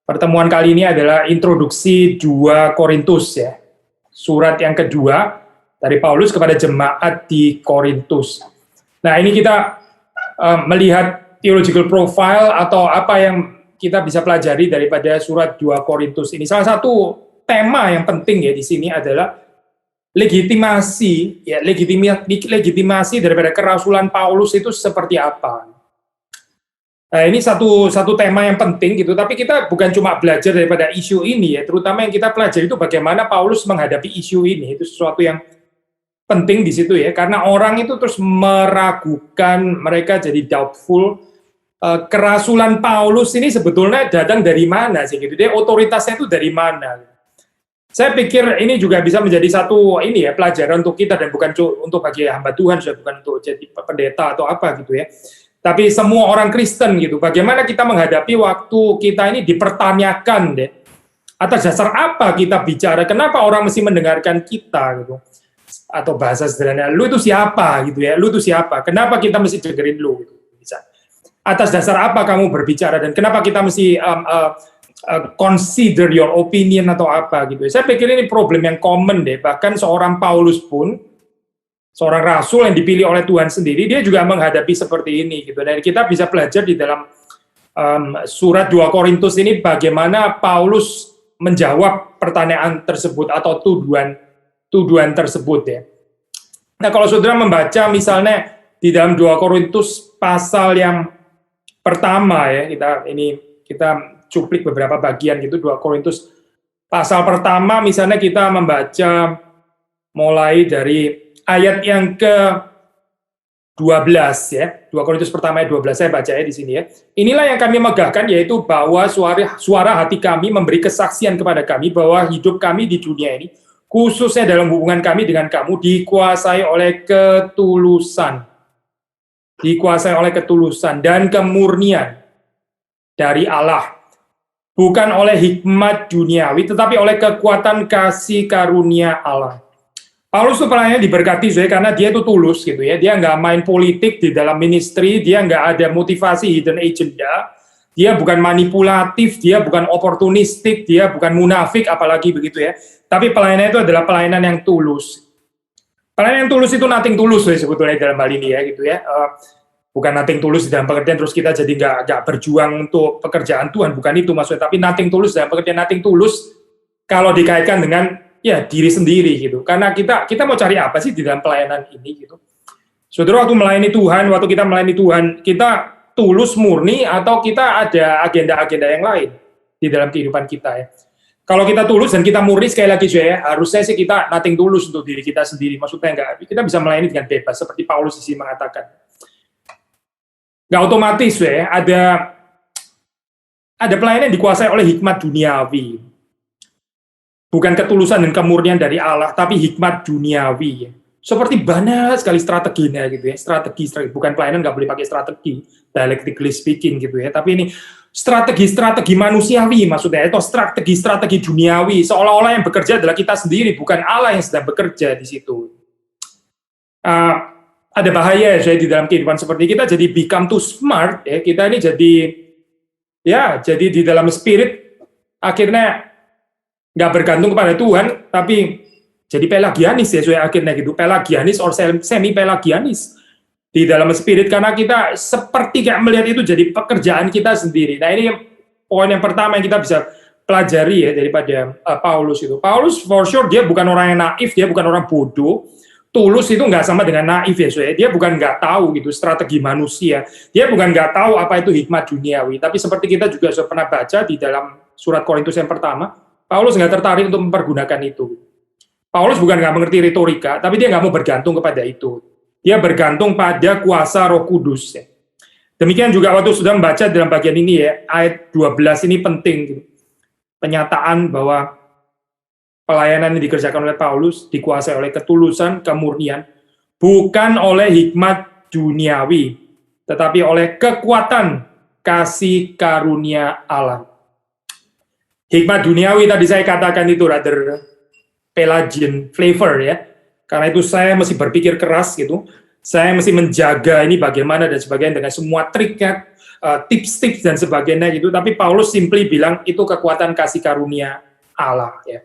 Pertemuan kali ini adalah introduksi 2 Korintus ya. Surat yang kedua dari Paulus kepada jemaat di Korintus. Nah, ini kita melihat theological profile atau apa yang kita bisa pelajari daripada surat 2 Korintus ini. Salah satu tema yang penting ya di sini adalah legitimasi daripada kerasulan Paulus itu seperti apa. Nah, ini satu tema yang penting gitu, tapi kita bukan cuma belajar daripada isu ini ya, terutama yang kita pelajari itu bagaimana Paulus menghadapi isu ini. Itu sesuatu yang penting di situ ya, karena orang itu terus meragukan, mereka jadi doubtful. Kerasulan Paulus ini sebetulnya datang dari mana sih gitu, dia otoritasnya itu dari mana. Saya pikir ini juga bisa menjadi satu ini ya, pelajaran untuk kita dan bukan untuk bagi hamba Tuhan, bukan untuk jadi pendeta atau apa gitu ya. Tapi semua orang Kristen gitu, bagaimana kita menghadapi waktu kita ini dipertanyakan deh, atas dasar apa kita bicara, kenapa orang mesti mendengarkan kita gitu, atau bahasa sederhana, lu itu siapa gitu ya, lu itu siapa, kenapa kita mesti dengerin lu gitu, bisa. Atas dasar apa kamu berbicara dan kenapa kita mesti consider your opinion atau apa gitu. Saya pikir ini problem yang common deh, bahkan seorang Paulus pun, seorang rasul yang dipilih oleh Tuhan sendiri, dia juga menghadapi seperti ini gitu. Dan kita bisa belajar di dalam surat 2 Korintus ini bagaimana Paulus menjawab pertanyaan tersebut atau tuduhan tersebut ya. Nah, kalau saudara membaca misalnya di dalam 2 Korintus pasal yang pertama ya, kita cuplik beberapa bagian gitu. 2 Korintus pasal pertama misalnya kita membaca mulai dari ayat yang ke-12 ya, 2 Korintus pertama ayat 12, saya baca ya di sini ya. Inilah yang kami megahkan, yaitu bahwa suara hati kami memberi kesaksian kepada kami bahwa hidup kami di dunia ini, khususnya dalam hubungan kami dengan kamu, dikuasai oleh ketulusan. Dikuasai oleh ketulusan dan kemurnian dari Allah. Bukan oleh hikmat duniawi, tetapi oleh kekuatan kasih karunia Allah. Paulus itu pelayannya diberkati karena dia itu tulus gitu ya, dia nggak main politik di dalam ministry, dia nggak ada motivasi hidden agenda, dia bukan manipulatif, dia bukan oportunistik, dia bukan munafik apalagi begitu ya, tapi pelayanannya itu adalah pelayanan yang tulus. Pelayanan yang tulus itu nothing tulus sebetulnya dalam hal ini ya gitu ya, bukan nothing tulus dalam pengertian terus kita jadi nggak berjuang untuk pekerjaan Tuhan, bukan itu maksudnya, tapi nothing tulus dalam pengertian nothing tulus kalau dikaitkan dengan ya diri sendiri gitu, karena kita mau cari apa sih di dalam pelayanan ini gitu. Saudara, waktu melayani Tuhan, waktu kita melayani Tuhan, kita tulus murni atau kita ada agenda-agenda yang lain di dalam kehidupan kita ya. Kalau kita tulus dan kita murni, sekali lagi ya, harusnya sih kita nothing tulus untuk diri kita sendiri, maksudnya enggak, kita bisa melayani dengan bebas seperti Paulus di sini mengatakan. Enggak otomatis ya, ada pelayanan yang dikuasai oleh hikmat duniawi. Bukan ketulusan dan kemurnian dari Allah, tapi hikmat duniawi. Seperti banyak sekali strateginya gitu ya, strategi bukan pelayanan nggak boleh pakai strategi, dialectically speaking gitu ya, tapi ini strategi manusiawi maksudnya, atau strategi duniawi, seolah-olah yang bekerja adalah kita sendiri, bukan Allah yang sedang bekerja di situ. Ada bahaya di dalam kehidupan seperti kita jadi become too smart ya, kita ini jadi di dalam spirit akhirnya nggak bergantung kepada Tuhan, tapi jadi pelagianis ya, akhirnya gitu, pelagianis or semi-pelagianis di dalam spirit, karena kita seperti kayak melihat itu jadi pekerjaan kita sendiri. Nah, ini poin yang pertama yang kita bisa pelajari ya daripada Paulus itu. Paulus for sure dia bukan orang yang naif, dia bukan orang bodoh. Tulus itu nggak sama dengan naif ya, dia bukan nggak tahu gitu strategi manusia, dia bukan nggak tahu apa itu hikmat duniawi, tapi seperti kita juga sudah pernah baca di dalam surat Korintus yang pertama, Paulus nggak tertarik untuk mempergunakan itu. Paulus bukan nggak mengerti retorika, tapi dia nggak mau bergantung kepada itu. Dia bergantung pada kuasa Roh Kudus. Ya. Demikian juga waktu sudah membaca dalam bagian ini ya, ayat 12 ini penting. Gitu. Penyataan bahwa pelayanan yang dikerjakan oleh Paulus dikuasai oleh ketulusan, kemurnian, bukan oleh hikmat duniawi, tetapi oleh kekuatan kasih karunia Allah. Hikmat duniawi tadi saya katakan itu rather Pelagian flavor ya. Karena itu saya mesti berpikir keras gitu. Saya mesti menjaga ini bagaimana dan sebagainya dengan semua triknya, tips-tips dan sebagainya gitu, tapi Paulus simply bilang itu kekuatan kasih karunia Allah ya.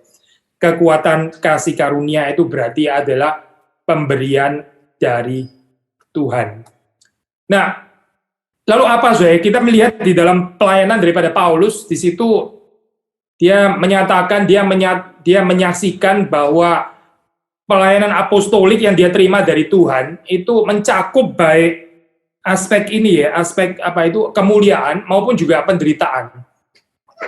Kekuatan kasih karunia itu berarti adalah pemberian dari Tuhan. Nah, lalu apa Zoe? Kita melihat di dalam pelayanan daripada Paulus, di situ dia menyatakan, dia menyaksikan bahwa pelayanan apostolik yang dia terima dari Tuhan itu mencakup baik aspek ini ya, aspek apa itu kemuliaan maupun juga penderitaan.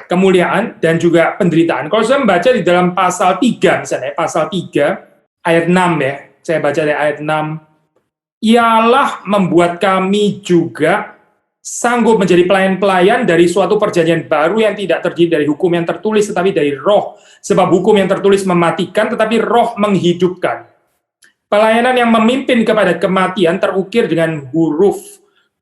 Kemuliaan dan juga penderitaan. Kalau saya membaca di dalam pasal 3 misalnya, pasal 3 ayat 6 ya. Saya baca dari ayat 6. Ialah membuat kami juga sanggup menjadi pelayan-pelayan dari suatu perjanjian baru yang tidak terdiri dari hukum yang tertulis tetapi dari roh. Sebab hukum yang tertulis mematikan tetapi roh menghidupkan. Pelayanan yang memimpin kepada kematian terukir dengan huruf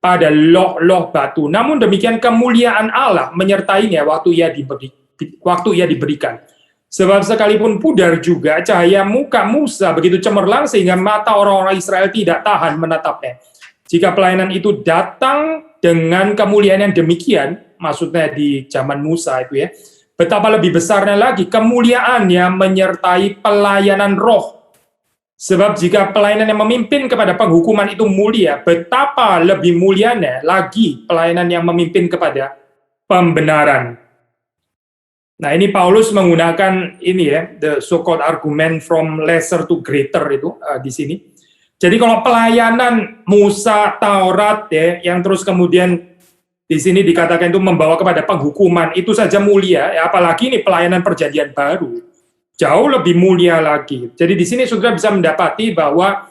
pada loh-loh batu. Namun demikian kemuliaan Allah menyertainya waktu ia diberikan. Sebab sekalipun pudar juga cahaya muka Musa begitu cemerlang sehingga mata orang-orang Israel tidak tahan menatapnya. Jika pelayanan itu datang dengan kemuliaan yang demikian, maksudnya di zaman Musa itu ya, betapa lebih besarnya lagi kemuliaan yang menyertai pelayanan roh. Sebab jika pelayanan yang memimpin kepada penghukuman itu mulia, betapa lebih mulianya lagi pelayanan yang memimpin kepada pembenaran. Nah, ini Paulus menggunakan ini ya, the so-called argument from lesser to greater itu di sini. Jadi kalau pelayanan Musa, Taurat ya, yang terus kemudian di sini dikatakan itu membawa kepada penghukuman, itu saja mulia, ya, apalagi ini pelayanan perjanjian baru. Jauh lebih mulia lagi. Jadi di sini saudara bisa mendapati bahwa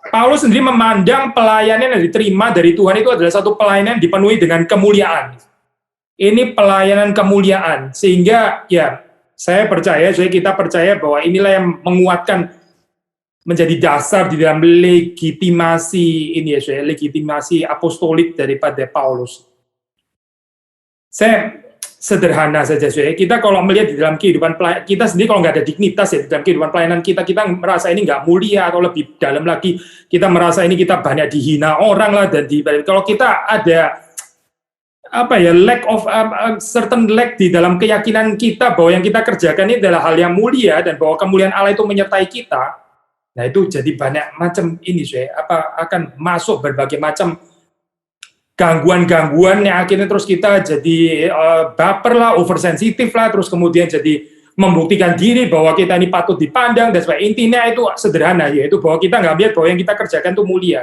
Paulus sendiri memandang pelayanan yang diterima dari Tuhan itu adalah satu pelayanan yang dipenuhi dengan kemuliaan. Ini pelayanan kemuliaan, sehingga ya saya percaya, kita percaya bahwa inilah yang menguatkan menjadi dasar di dalam legitimasi ini ya, legitimasi apostolik daripada Paulus. Saya sederhana saja, kita kalau melihat di dalam kehidupan kita sendiri, kalau nggak ada dignitas ya di dalam kehidupan pelayanan kita merasa ini nggak mulia, atau lebih dalam lagi kita merasa ini kita banyak dihina orang lah, dan kalau kita ada apa ya, lack of certain lack di dalam keyakinan kita bahwa yang kita kerjakan ini adalah hal yang mulia dan bahwa kemuliaan Allah itu menyertai kita. Nah, itu jadi banyak macam ini akan masuk berbagai macam gangguan-gangguan yang akhirnya terus kita jadi baper lah, oversensitif lah, terus kemudian jadi membuktikan diri bahwa kita ini patut dipandang dan sebagainya. Intinya itu sederhana, yaitu bahwa kita nggak lihat bahwa yang kita kerjakan itu mulia.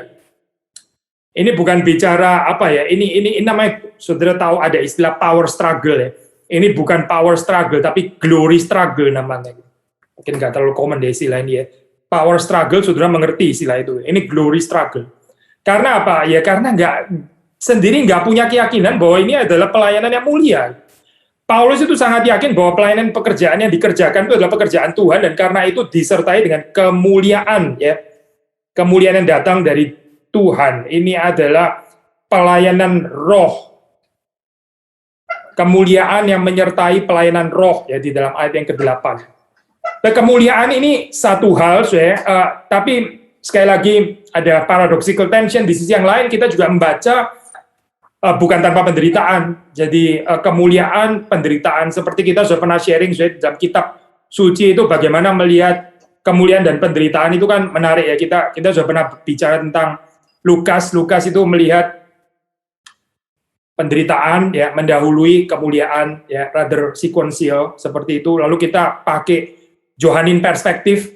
Ini bukan bicara apa ya, ini namanya, saudara tahu ada istilah power struggle ya. Ini bukan power struggle, tapi glory struggle namanya. Mungkin nggak terlalu common deh istilah ini ya. Power struggle, saudara mengerti istilah itu. Ini glory struggle. Karena apa? Ya karena sendiri nggak punya keyakinan bahwa ini adalah pelayanan yang mulia. Paulus itu sangat yakin bahwa pelayanan pekerjaan yang dikerjakan itu adalah pekerjaan Tuhan, dan karena itu disertai dengan kemuliaan ya. Kemuliaan yang datang dari Tuhan. Ini adalah pelayanan roh. Kemuliaan yang menyertai pelayanan roh ya di dalam ayat yang ke-8. Nah, kemuliaan ini satu hal, tapi sekali lagi ada paradoxical tension. Di sisi yang lain kita juga membaca bukan tanpa penderitaan. Jadi kemuliaan, penderitaan, seperti kita sudah pernah sharing dalam kitab suci itu bagaimana melihat kemuliaan dan penderitaan itu kan menarik ya. Kita sudah pernah bicara tentang Lukas itu melihat penderitaan ya mendahului kemuliaan ya, rather sequential seperti itu. Lalu kita pakai Johannine perspektif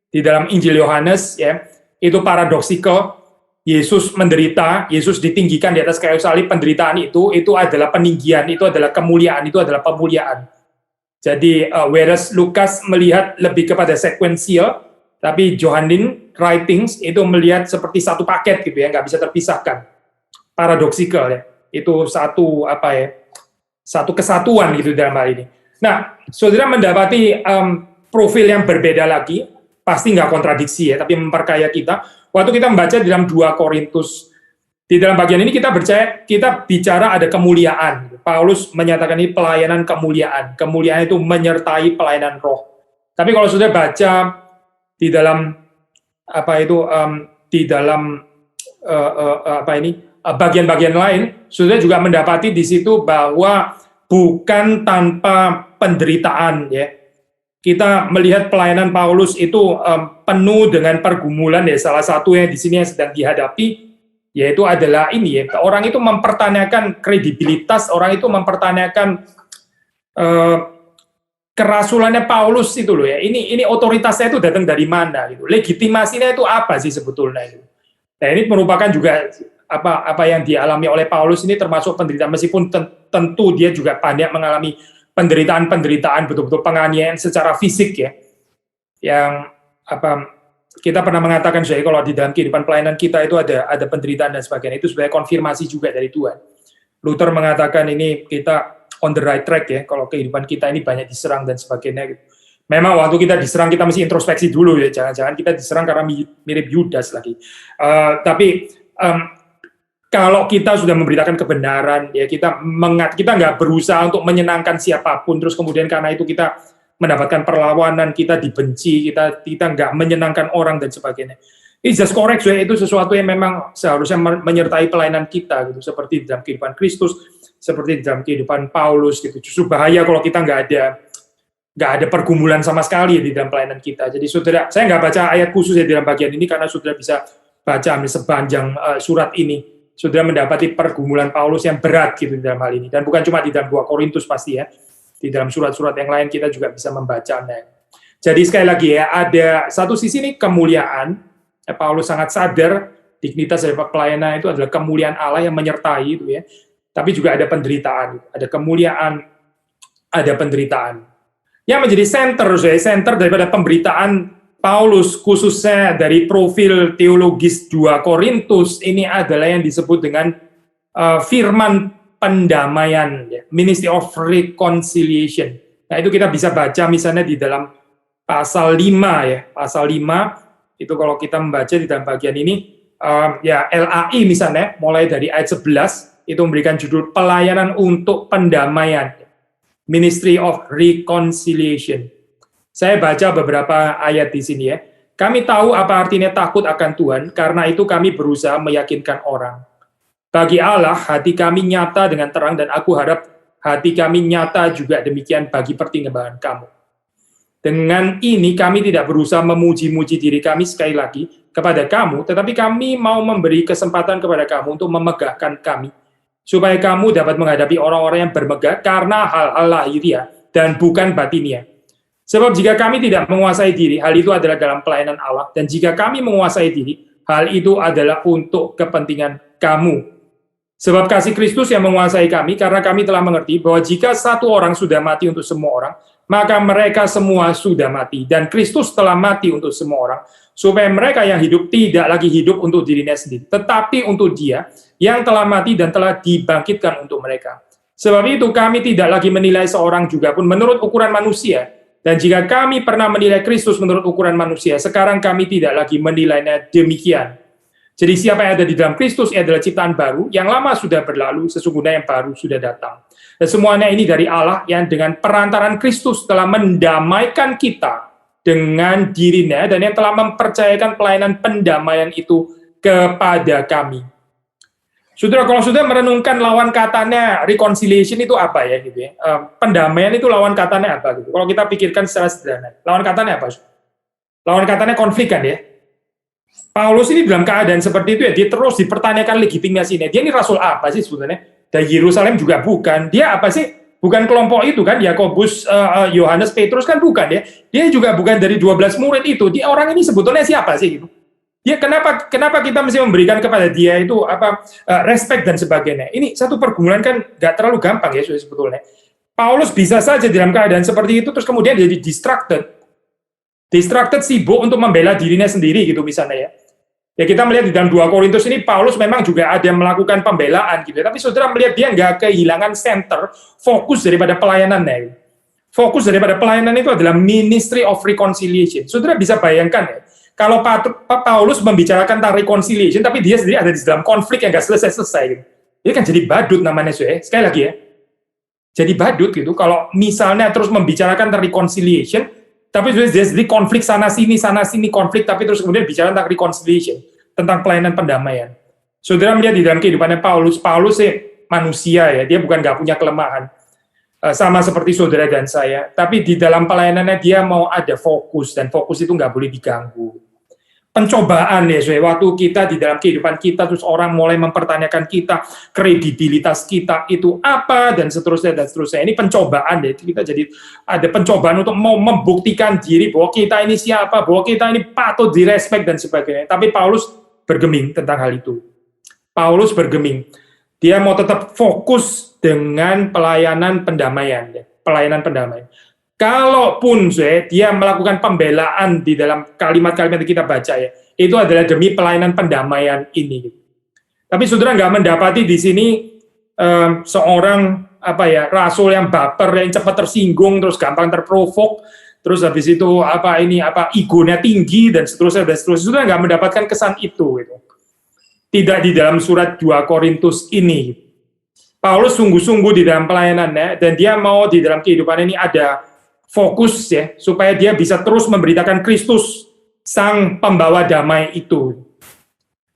di dalam Injil Yohanes ya, itu paradoksikal. Yesus menderita, Yesus ditinggikan di atas kayu salib, penderitaan itu adalah peninggian, itu adalah kemuliaan, itu adalah pemuliaan. Jadi whereas Lukas melihat lebih kepada sequential, tapi Johannine writings itu melihat seperti satu paket gitu ya, nggak bisa terpisahkan. Paradoksikal ya, itu satu satu kesatuan gitu dalam hal ini. Nah, saudara mendapati profil yang berbeda lagi, pasti nggak kontradiksi ya, tapi memperkaya kita. Waktu kita membaca di dalam 2 Korintus, di dalam bagian ini kita bicara ada kemuliaan. Paulus menyatakan ini pelayanan kemuliaan. Kemuliaan itu menyertai pelayanan roh. Tapi kalau sudah baca di dalam bagian-bagian lain, saudara juga mendapati di situ bahwa bukan tanpa penderitaan ya. Kita melihat pelayanan Paulus itu penuh dengan pergumulan ya. Salah satu yang di sini yang sedang dihadapi yaitu adalah ini ya. Orang itu mempertanyakan kredibilitas, orang itu mempertanyakan kerasulannya Paulus itu loh ya. Ini otoritasnya itu datang dari mana gitu. Legitimasinya itu apa sih sebetulnya itu. Nah, ini merupakan juga apa yang dialami oleh Paulus ini termasuk penderitaan, meskipun tentu dia juga banyak mengalami penderitaan betul-betul penganiayaan secara fisik ya. Yang kita pernah mengatakan saya kalau di dalam kehidupan pelayanan kita itu ada penderitaan dan sebagainya. Itu sebenarnya konfirmasi juga dari Tuhan. Luther mengatakan ini kita on the right track ya, kalau kehidupan kita ini banyak diserang dan sebagainya gitu. Memang waktu kita diserang kita mesti introspeksi dulu ya, jangan-jangan kita diserang karena mirip Yudas lagi. Tapi kalau kita sudah memberitakan kebenaran, ya kita nggak berusaha untuk menyenangkan siapapun, terus kemudian karena itu kita mendapatkan perlawanan, kita dibenci, kita nggak menyenangkan orang dan sebagainya. It's just correct, so itu sesuatu yang memang seharusnya menyertai pelayanan kita, gitu, seperti di dalam kehidupan Kristus, seperti di dalam kehidupan Paulus, gitu. Justru bahaya kalau kita nggak ada pergumulan sama sekali di dalam pelayanan kita. Jadi saudara, saya nggak baca ayat khusus ya di dalam bagian ini karena saudara bisa baca sepanjang surat ini. Sudah mendapati pergumulan Paulus yang berat gitu di dalam hal ini. Dan bukan cuma di dalam 2 Korintus pasti ya. Di dalam surat-surat yang lain kita juga bisa membacanya. Jadi sekali lagi ya, ada satu sisi ini kemuliaan. Paulus sangat sadar dignitas dari pelayanan itu adalah kemuliaan Allah yang menyertai itu ya. Tapi juga ada penderitaan, ada kemuliaan, ada penderitaan. Yang menjadi center daripada pemberitaan Paulus, khususnya dari profil teologis 2 Korintus, ini adalah yang disebut dengan firman pendamaian, ya, Ministry of Reconciliation. Nah, itu kita bisa baca misalnya di dalam pasal 5, ya. Pasal 5, itu kalau kita membaca di dalam bagian ini, ya LAI misalnya, mulai dari ayat 11, itu memberikan judul Pelayanan untuk Pendamaian, Ministry of Reconciliation. Saya baca beberapa ayat di sini ya. Kami tahu apa artinya takut akan Tuhan, karena itu kami berusaha meyakinkan orang. Bagi Allah, hati kami nyata dengan terang, dan aku harap hati kami nyata juga demikian bagi pertimbangan kamu. Dengan ini kami tidak berusaha memuji-muji diri kami sekali lagi kepada kamu, tetapi kami mau memberi kesempatan kepada kamu untuk memegahkan kami, supaya kamu dapat menghadapi orang-orang yang bermegah karena hal-hal lahiriah dan bukan batinia. Sebab jika kami tidak menguasai diri, hal itu adalah dalam pelayanan Allah. Dan jika kami menguasai diri, hal itu adalah untuk kepentingan kamu. Sebab kasih Kristus yang menguasai kami, karena kami telah mengerti bahwa jika satu orang sudah mati untuk semua orang, maka mereka semua sudah mati. Dan Kristus telah mati untuk semua orang, supaya mereka yang hidup tidak lagi hidup untuk dirinya sendiri, tetapi untuk Dia yang telah mati dan telah dibangkitkan untuk mereka. Sebab itu kami tidak lagi menilai seorang juga pun menurut ukuran manusia. Dan jika kami pernah menilai Kristus menurut ukuran manusia, sekarang kami tidak lagi menilainya demikian. Jadi siapa yang ada di dalam Kristus adalah ciptaan baru, yang lama sudah berlalu, sesungguhnya yang baru sudah datang. Dan semuanya ini dari Allah yang dengan perantaraan Kristus telah mendamaikan kita dengan dirinya, dan yang telah mempercayakan pelayanan pendamaian itu kepada kami. Saudara, kalau sudah merenungkan lawan katanya reconciliation itu apa ya gitu ya? Pendamaian itu lawan katanya apa gitu? Kalau kita pikirkan secara sederhana, lawan katanya apa? Lawan katanya konflik kan ya? Paulus ini dalam keadaan seperti itu ya, dia terus dipertanyakan legitimasinya. Dia ini rasul apa sih sebetulnya? Dari Yerusalem juga bukan. Dia apa sih? Bukan kelompok itu kan, Yakobus, Yohanes, Petrus kan bukan ya. Dia juga bukan dari 12 murid itu. Dia orang ini sebetulnya siapa sih gitu? Dia kenapa kita mesti memberikan kepada dia itu respect dan sebagainya. Ini satu pergumulan kan nggak terlalu gampang ya sebetulnya. Paulus bisa saja dalam keadaan seperti itu terus kemudian jadi distracted sibuk untuk membela dirinya sendiri gitu misalnya ya. Ya kita melihat di dalam 2 Korintus ini Paulus memang juga ada melakukan pembelaan gitu ya. Tapi saudara melihat dia nggak kehilangan center fokus daripada pelayanannya. Fokus daripada pelayanan itu adalah Ministry of Reconciliation. Saudara bisa bayangkan ya. Kalau Paulus membicarakan tentang reconciliation, tapi dia sendiri ada di dalam konflik yang nggak selesai-selesai. Gitu. Ini kan jadi badut namanya, sekali lagi ya. Jadi badut gitu, kalau misalnya terus membicarakan tentang reconciliation, tapi dia sendiri konflik sana-sini konflik, tapi terus kemudian bicara tentang reconciliation, tentang pelayanan pendamaian. Saudara melihat di dalam kehidupannya Paulus manusia ya, dia bukan nggak punya kelemahan. Sama seperti saudara dan saya, tapi di dalam pelayanannya dia mau ada fokus, dan fokus itu nggak boleh diganggu. Pencobaan ya, waktu kita di dalam kehidupan kita, terus orang mulai mempertanyakan kita, kredibilitas kita itu apa, dan seterusnya, dan seterusnya. Ini pencobaan ya, kita jadi ada pencobaan untuk mau membuktikan diri bahwa kita ini siapa, bahwa kita ini patut direspek, dan sebagainya. Tapi Paulus bergeming tentang hal itu. Paulus bergeming. Dia mau tetap fokus dengan pelayanan pendamaian. Ya. Pelayanan pendamaian. Kalaupun dia melakukan pembelaan di dalam kalimat-kalimat yang kita baca ya, itu adalah demi pelayanan pendamaian ini. Tapi saudara nggak mendapati di sini seorang rasul yang baper, yang cepat tersinggung, terus gampang terprovok, terus habis itu egonya tinggi dan seterusnya dan seterusnya. Saudara nggak mendapatkan kesan itu. Gitu. Tidak di dalam surat 2 Korintus ini. Paulus sungguh-sungguh di dalam pelayanannya, dan dia mau di dalam kehidupan ini ada fokus ya, supaya dia bisa terus memberitakan Kristus, sang pembawa damai itu.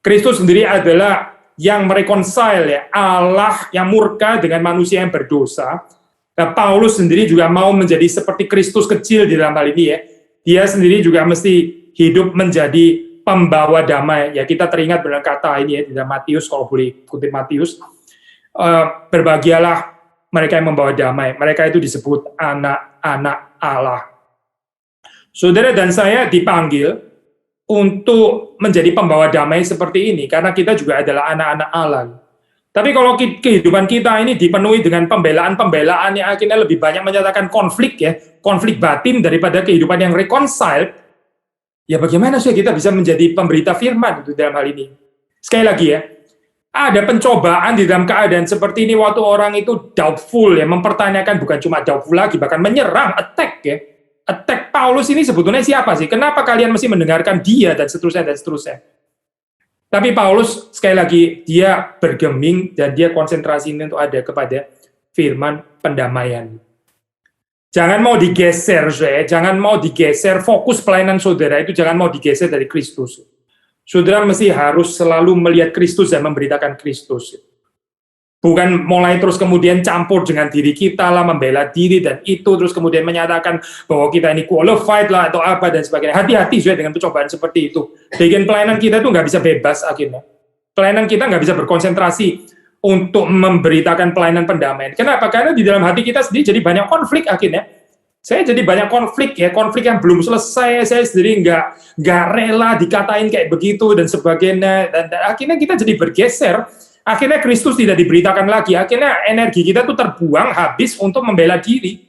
Kristus sendiri adalah yang mereconcile ya, Allah yang murka dengan manusia yang berdosa. Nah, Paulus sendiri juga mau menjadi seperti Kristus kecil di dalam hal ini ya. Dia sendiri juga mesti hidup menjadi pembawa damai. Ya, kita teringat dengan kata ini ya di dalam Matius, kalau boleh kutip Matius, berbahagialah mereka yang membawa damai. Mereka itu disebut anak-anak Allah. Saudara dan saya dipanggil untuk menjadi pembawa damai seperti ini, karena kita juga adalah anak-anak Allah. Tapi kalau kehidupan kita ini dipenuhi dengan pembelaan-pembelaan yang akhirnya lebih banyak menyatakan konflik ya, konflik batin daripada kehidupan yang reconciled, ya bagaimana sih kita bisa menjadi pemberita firman itu dalam hal ini? Sekali lagi ya, ada pencobaan di dalam keadaan seperti ini waktu orang itu doubtful ya, mempertanyakan, bukan cuma doubtful lagi, bahkan menyerang, attack ya. Attack Paulus ini sebetulnya siapa sih? Kenapa kalian mesti mendengarkan dia dan seterusnya dan seterusnya? Tapi Paulus sekali lagi dia bergeming dan dia konsentrasi untuk ada kepada firman pendamaian. Jangan mau digeser, jangan mau digeser fokus pelayanan saudara itu, jangan mau digeser dari Kristus. Saudara mesti harus selalu melihat Kristus dan memberitakan Kristus. Bukan mulai terus kemudian campur dengan diri kita lah, membela diri dan itu, terus kemudian menyatakan bahwa kita ini qualified lah atau apa dan sebagainya. Hati-hati dengan pencobaan seperti itu. Bagian pelayanan kita itu nggak bisa bebas akhirnya. Pelayanan kita nggak bisa berkonsentrasi untuk memberitakan pelayanan pendamaian. Kenapa? Karena di dalam hati kita sendiri jadi banyak konflik akhirnya. Saya jadi banyak konflik ya, konflik yang belum selesai, saya sendiri nggak rela dikatain kayak begitu dan sebagainya, dan akhirnya kita jadi bergeser, akhirnya Kristus tidak diberitakan lagi, akhirnya energi kita tuh terbuang habis untuk membela diri.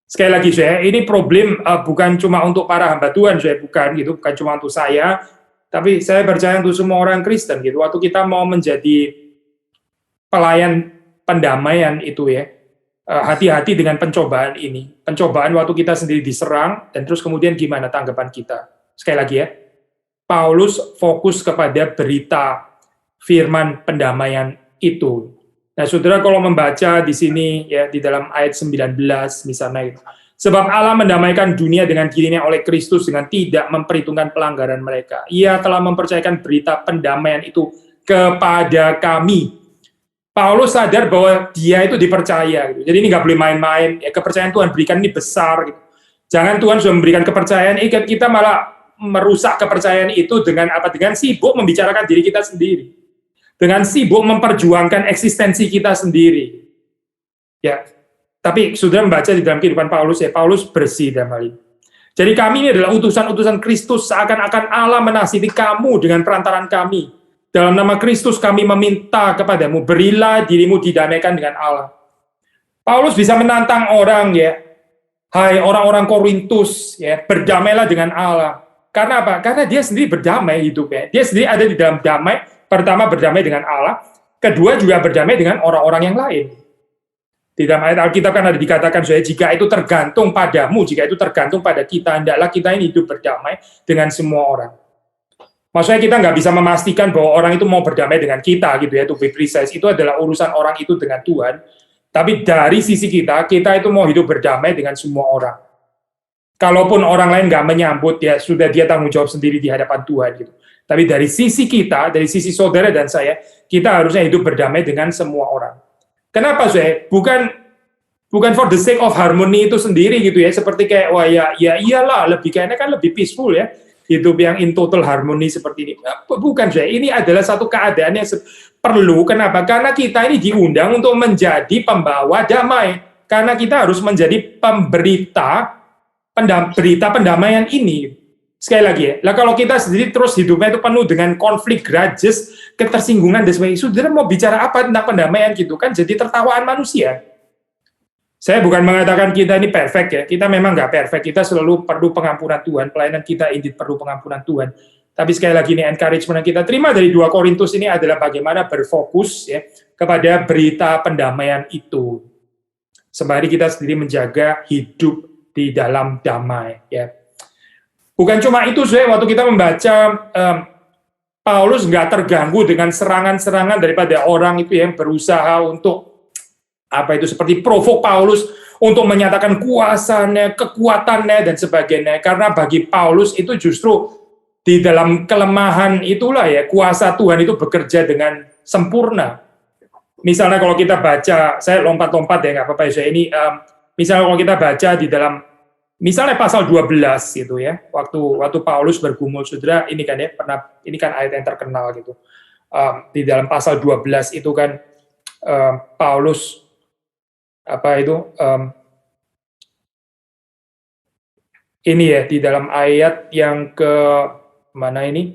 Sekali lagi ini problem bukan cuma untuk para hamba Tuhan, bukan cuma untuk saya, tapi saya percaya untuk semua orang Kristen gitu. Waktu kita mau menjadi pelayan pendamaian itu ya, hati-hati dengan pencobaan ini. Pencobaan waktu kita sendiri diserang, dan terus kemudian gimana tanggapan kita. Sekali lagi ya, Paulus fokus kepada berita firman pendamaian itu. Nah, saudara kalau membaca di sini, ya di dalam ayat 19 misalnya, sebab Allah mendamaikan dunia dengan dirinya oleh Kristus dengan tidak memperhitungkan pelanggaran mereka. Ia telah mempercayakan berita pendamaian itu kepada kami. Paulus sadar bahwa dia itu dipercaya, gitu. Jadi ini nggak boleh main-main. Ya, kepercayaan Tuhan berikan ini besar. Gitu. Jangan Tuhan sudah memberikan kepercayaan, kita malah merusak kepercayaan itu dengan apa? Dengan sibuk membicarakan diri kita sendiri, dengan sibuk memperjuangkan eksistensi kita sendiri. Ya, tapi sudah membaca di dalam kehidupan Paulus ya, Paulus bersih dalam hal ini. Jadi kami ini adalah utusan-utusan Kristus, seakan-akan Allah menasihati kamu dengan perantaran kami. Dalam nama Kristus kami meminta kepadamu, berilah dirimu didamaikan dengan Allah. Paulus bisa menantang orang ya, hai orang-orang Korintus ya, berdamailah dengan Allah. Karena apa? Karena dia sendiri berdamai hidupnya. Dia sendiri ada di dalam damai, pertama berdamai dengan Allah, kedua juga berdamai dengan orang-orang yang lain. Di dalam ayat Alkitab kan ada dikatakan, jika itu tergantung padamu, jika itu tergantung pada kita, hendaklah kita ini hidup berdamai dengan semua orang. Maksudnya kita nggak bisa memastikan bahwa orang itu mau berdamai dengan kita, gitu ya, to be precise. Itu adalah urusan orang itu dengan Tuhan. Tapi dari sisi kita itu mau hidup berdamai dengan semua orang. Kalaupun orang lain nggak menyambut, ya sudah dia tanggung jawab sendiri di hadapan Tuhan, gitu. Tapi dari sisi kita, dari sisi saudara dan saya, kita harusnya hidup berdamai dengan semua orang. Kenapa saya? Bukan for the sake of harmony itu sendiri gitu ya, seperti kayak wah ya iyalah lebih kayaknya kan lebih peaceful ya hidup yang in total harmony seperti ini. Bukan saya, ini adalah satu keadaan yang perlu. Kenapa? Karena kita ini diundang untuk menjadi pembawa damai, karena kita harus menjadi pemberita berita pendamaian ini. Sekali lagi ya, lah kalau kita sendiri terus hidupnya itu penuh dengan konflik, grudges, ketersinggungan dan sebagainya, sudah mau bicara apa tentang pendamaian gitu kan, jadi tertawaan manusia. Saya bukan mengatakan kita ini perfect ya, kita memang nggak perfect, kita selalu perlu pengampunan Tuhan, pelayanan kita indeed perlu pengampunan Tuhan. Tapi sekali lagi ini encouragement yang kita terima dari 2 Korintus ini adalah bagaimana berfokus ya kepada berita pendamaian itu. Sembari kita sendiri menjaga hidup di dalam damai ya. Bukan cuma itu, waktu kita membaca Paulus nggak terganggu dengan serangan-serangan daripada orang itu yang berusaha untuk seperti provok Paulus untuk menyatakan kuasanya, kekuatannya dan sebagainya. Karena bagi Paulus itu justru di dalam kelemahan itulah ya kuasa Tuhan itu bekerja dengan sempurna. Misalnya kalau kita baca, saya lompat-lompat ya nggak apa-apa ya ini. Misalnya kalau kita baca di dalam misalnya pasal 12 gitu ya, waktu Paulus bergumul, saudara, ini kan ya ini kan ayat yang terkenal gitu. Di dalam pasal 12 itu kan Paulus ini ya di dalam ayat yang ke mana ini?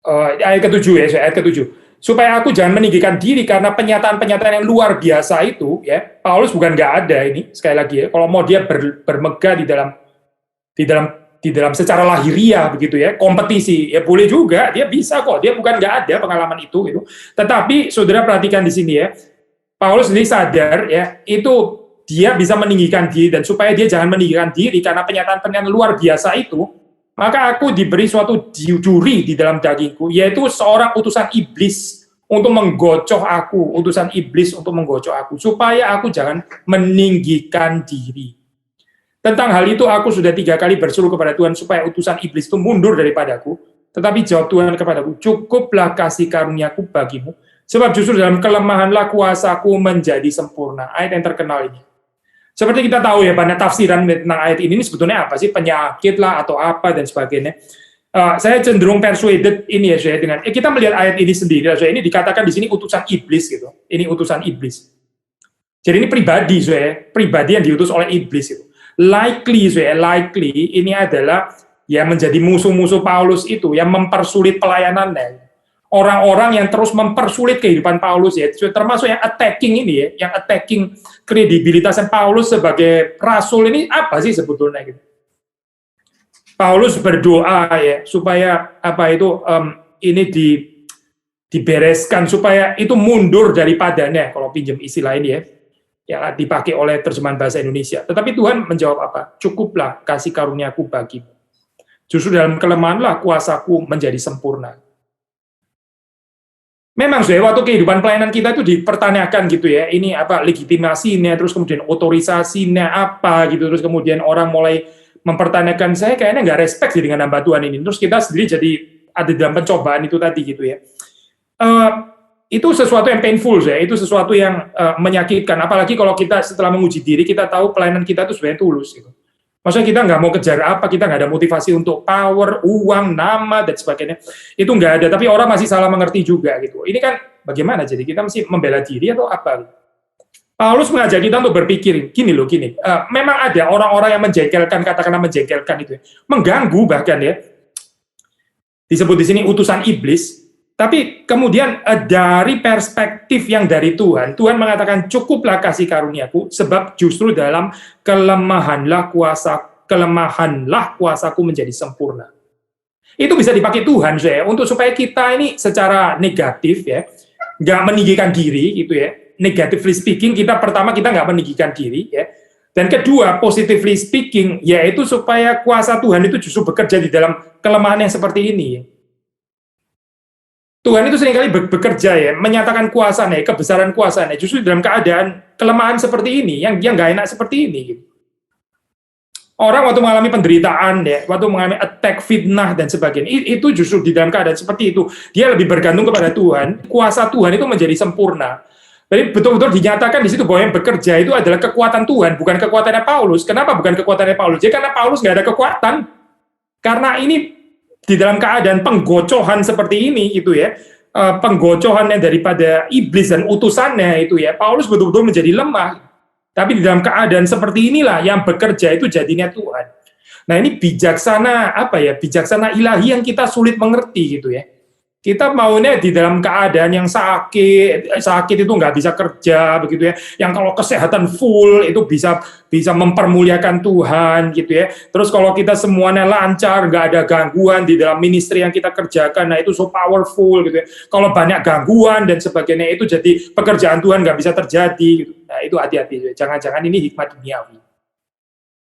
Ayat ke-7 ya, ayat ke-7. Supaya aku jangan meninggikan diri karena penyataan-penyataan yang luar biasa itu ya. Paulus bukan nggak ada ini, sekali lagi ya, kalau mau dia bermegah di dalam secara lahiriah begitu ya, kompetisi ya boleh juga, dia bisa kok, dia bukan nggak ada pengalaman itu gitu. Tetapi saudara perhatikan di sini ya, Paulus sendiri sadar ya, itu dia bisa meninggikan diri, dan supaya dia jangan meninggikan diri karena penyataan-penyataan luar biasa itu, maka aku diberi suatu duri di dalam dagingku, yaitu seorang utusan iblis untuk menggocok aku, utusan iblis untuk menggocok aku, supaya aku jangan meninggikan diri. Tentang hal itu aku sudah 3 kali berseru kepada Tuhan supaya utusan iblis itu mundur daripadaku, tetapi jawab Tuhan kepadaku, cukuplah kasih karuniaku bagimu, sebab justru dalam kelemahanlah kuasaku menjadi sempurna. Ayat yang terkenal ini. Seperti kita tahu ya, banyak tafsiran tentang ayat ini sebetulnya apa sih, penyakit lah atau apa dan sebagainya. Saya cenderung persuaded ini ya, saya dengan kita melihat ayat ini sendiri, saya ini dikatakan di sini utusan iblis gitu. Ini utusan iblis. Jadi ini pribadi yang diutus oleh iblis itu. Likely ini adalah ya menjadi musuh-musuh Paulus itu yang mempersulit pelayanannya. Orang-orang yang terus mempersulit kehidupan Paulus ya, termasuk yang attacking ini ya, yang attacking kredibilitasan Paulus sebagai rasul ini apa sih sebetulnya gitu. Paulus berdoa ya supaya ini dibereskan, supaya itu mundur daripadanya, kalau pinjam istilah ini ya, yang dipakai oleh terjemahan bahasa Indonesia. Tetapi Tuhan menjawab apa? Cukuplah kasih karuniaku bagimu. Justru dalam kelemahanlah kuasaku menjadi sempurna. Memang waktu kehidupan pelayanan kita itu dipertanyakan gitu ya, ini apa legitimasinya, terus kemudian otorisasinya apa gitu, terus kemudian orang mulai mempertanyakan, saya kayaknya nggak respect sih dengan hamba Tuhan ini, terus kita sendiri jadi ada dalam pencobaan itu tadi gitu ya. Itu sesuatu yang painful itu sesuatu yang menyakitkan, apalagi kalau kita setelah menguji diri, kita tahu pelayanan kita itu sebenarnya tulus gitu. Maksudnya kita nggak mau kejar apa, kita nggak ada motivasi untuk power, uang, nama, dan sebagainya. Itu nggak ada, tapi orang masih salah mengerti juga gitu. Ini kan bagaimana, jadi kita mesti membela diri atau apa? Paulus mengajak kita untuk berpikir, gini, memang ada orang-orang yang menjengkelkan, katakanlah menjengkelkan itu, mengganggu bahkan ya, disebut di sini utusan iblis, tapi kemudian dari perspektif yang dari Tuhan mengatakan cukuplah kasih karuniaku, sebab justru dalam kelemahanlah kuasaku menjadi sempurna. Itu bisa dipakai Tuhan untuk supaya kita ini secara negatif ya, nggak meninggikan diri gitu ya. Negatively speaking, kita nggak meninggikan diri ya. Dan kedua, positively speaking, yaitu supaya kuasa Tuhan itu justru bekerja di dalam kelemahan yang seperti ini. Tuhan itu seringkali bekerja ya, menyatakan kuasanya, kebesaran kuasanya, justru dalam keadaan kelemahan seperti ini, yang nggak enak seperti ini. Gitu. Orang waktu mengalami penderitaan, ya, waktu mengalami attack, fitnah, dan sebagainya, itu justru di dalam keadaan seperti itu, dia lebih bergantung kepada Tuhan, kuasa Tuhan itu menjadi sempurna. Jadi betul-betul dinyatakan di situ bahwa yang bekerja itu adalah kekuatan Tuhan, bukan kekuatannya Paulus. Kenapa bukan kekuatannya Paulus? Jadi karena Paulus nggak ada kekuatan. Karena ini di dalam keadaan penggocohan seperti ini, itu ya, penggocohannya daripada iblis dan utusannya itu ya, Paulus betul-betul menjadi lemah. Tapi di dalam keadaan seperti inilah yang bekerja itu jadinya Tuhan. Nah ini bijaksana apa ya? Bijaksana ilahi yang kita sulit mengerti gitu ya. Kita maunya di dalam keadaan yang sakit itu nggak bisa kerja begitu ya. Yang kalau kesehatan full itu bisa mempermuliakan Tuhan gitu ya. Terus kalau kita semuanya lancar, nggak ada gangguan di dalam ministry yang kita kerjakan, nah itu so powerful gitu ya. Kalau banyak gangguan dan sebagainya itu jadi pekerjaan Tuhan nggak bisa terjadi. Gitu. Nah itu hati-hati. Jangan-jangan ini hikmat duniawi.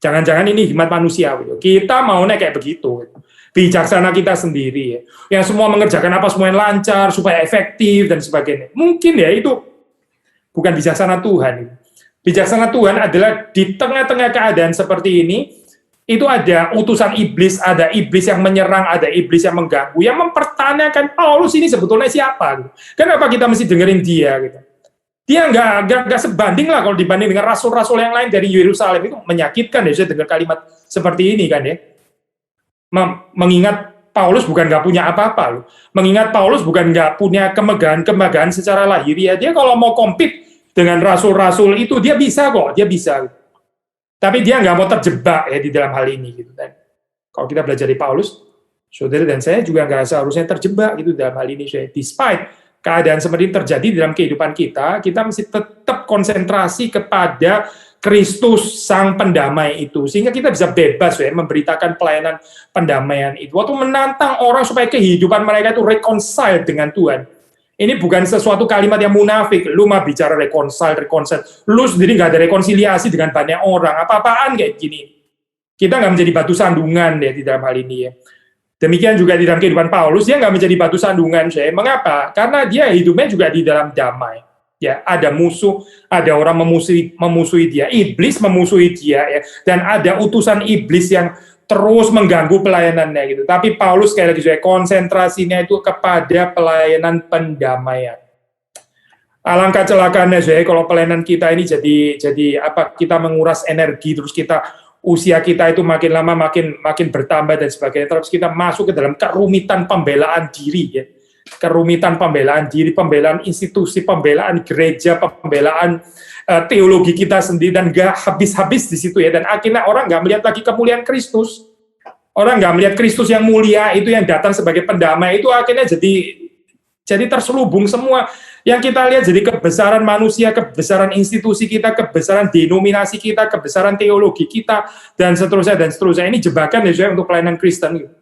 Jangan-jangan ini hikmat manusia. Gitu. Kita maunya kayak begitu. Gitu. Bijaksana kita sendiri ya. Yang semua mengerjakan apa semuanya lancar supaya efektif dan sebagainya. Mungkin ya itu bukan bijaksana Tuhan. Bijaksana Tuhan adalah di tengah-tengah keadaan seperti ini itu ada utusan iblis, ada iblis yang menyerang, ada iblis yang mengganggu, yang mempertanyakan Paulus ini sebetulnya siapa? Gitu. Kenapa kita mesti dengerin dia? Gitu. Dia nggak sebanding lah kalau dibanding dengan rasul-rasul yang lain dari Yerusalem. Itu menyakitkan ya saya dengar kalimat seperti ini kan ya. Mengingat Paulus bukan nggak punya apa-apa loh. Mengingat Paulus bukan nggak punya kemegahan secara lahiriah. Dia kalau mau compete dengan rasul-rasul itu dia bisa kok, dia bisa. Tapi dia nggak mau terjebak ya di dalam hal ini gitu kan. Kalau kita belajar dari Paulus, saudara dan saya juga nggak seharusnya terjebak gitu dalam hal ini. Despite keadaan seperti ini terjadi dalam kehidupan kita mesti tetap konsentrasi kepada Kristus sang pendamai itu, sehingga kita bisa bebas ya memberitakan pelayanan pendamaian itu. Waktu menantang orang supaya kehidupan mereka itu reconcile dengan Tuhan. Ini bukan sesuatu kalimat yang munafik. Lu mah bicara reconcile. Lu sendiri nggak ada rekonsiliasi dengan banyak orang. Apa-apaan kayak gini. Kita nggak menjadi batu sandungan ya di dalam hal ini ya. Demikian juga di dalam kehidupan Paulus, dia nggak menjadi batu sandungan. Mengapa? Karena dia hidupnya juga di dalam damai. Ya, ada musuh, ada orang memusuhi dia, iblis memusuhi dia, ya, dan ada utusan iblis yang terus mengganggu pelayanannya gitu. Tapi Paulus sekali lagi konsentrasinya itu kepada pelayanan pendamaian. Alangkah celakanya kalau pelayanan kita ini jadi apa? Kita menguras energi, terus usia kita itu makin lama makin bertambah dan sebagainya. Terus kita masuk ke dalam kerumitan pembelaan diri ya. Kerumitan pembelaan diri, pembelaan institusi, pembelaan gereja, pembelaan teologi kita sendiri, dan nggak habis-habis di situ ya. Dan akhirnya orang nggak melihat lagi kemuliaan Kristus. Orang nggak melihat Kristus yang mulia itu yang datang sebagai pendamai, itu akhirnya jadi terselubung semua. Yang kita lihat jadi kebesaran manusia, kebesaran institusi kita, kebesaran denominasi kita, kebesaran teologi kita, dan seterusnya dan seterusnya. Ini jebakan ya untuk pelayanan Kristen gitu.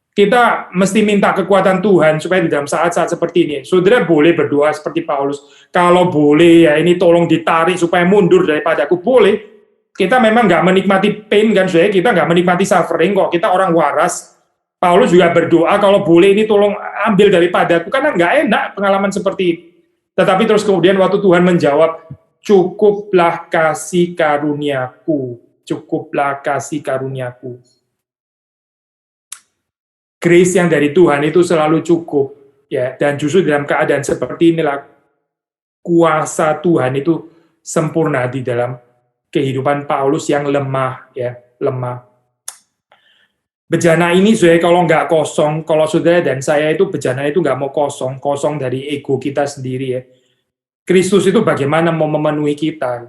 Kita mesti minta kekuatan Tuhan supaya di dalam saat-saat seperti ini, saudara boleh berdoa seperti Paulus. Kalau boleh ya ini tolong ditarik supaya mundur daripadaku, boleh. Kita memang nggak menikmati pain kan, saudara. Kita nggak menikmati suffering kok. Kita orang waras. Paulus juga berdoa kalau boleh ini tolong ambil daripadaku, karena nggak enak pengalaman seperti itu. Tetapi terus kemudian waktu Tuhan menjawab, cukuplah kasih karuniaku, cukuplah kasih karuniaku. Grace yang dari Tuhan itu selalu cukup ya, dan justru dalam keadaan seperti inilah kuasa Tuhan itu sempurna di dalam kehidupan Paulus yang lemah ya, lemah. Bejana ini saudara kalau nggak kosong, kalau saudara dan saya itu bejana itu nggak mau kosong dari ego kita sendiri ya. Kristus itu bagaimana mau memenuhi kita?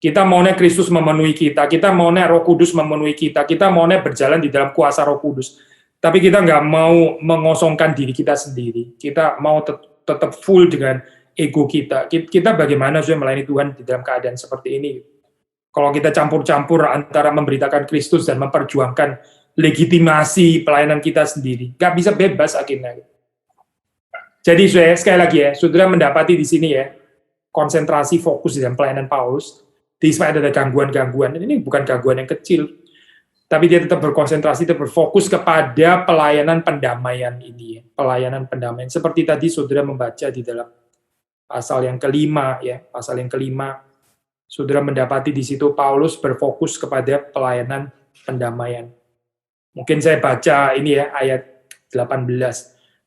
Kita maunya Kristus memenuhi kita maunya Roh Kudus memenuhi kita maunya berjalan di dalam kuasa Roh Kudus. Tapi kita nggak mau mengosongkan diri kita sendiri. Kita mau tetap full dengan ego kita. Kita bagaimana sudah melayani Tuhan di dalam keadaan seperti ini? Kalau kita campur-campur antara memberitakan Kristus dan memperjuangkan legitimasi pelayanan kita sendiri, nggak bisa bebas akhirnya. Jadi sekali lagi ya, saudara mendapati di sini ya, konsentrasi fokus di dalam pelayanan Paulus, despite ada gangguan-gangguan. Ini bukan gangguan yang kecil. Tapi dia tetap berkonsentrasi, tetap berfokus kepada pelayanan pendamaian ini, pelayanan pendamaian. Seperti tadi saudara membaca di dalam pasal yang kelima, ya, pasal yang kelima, Saudara mendapati di situ Paulus berfokus kepada pelayanan pendamaian. Mungkin saya baca ini ya, ayat 18.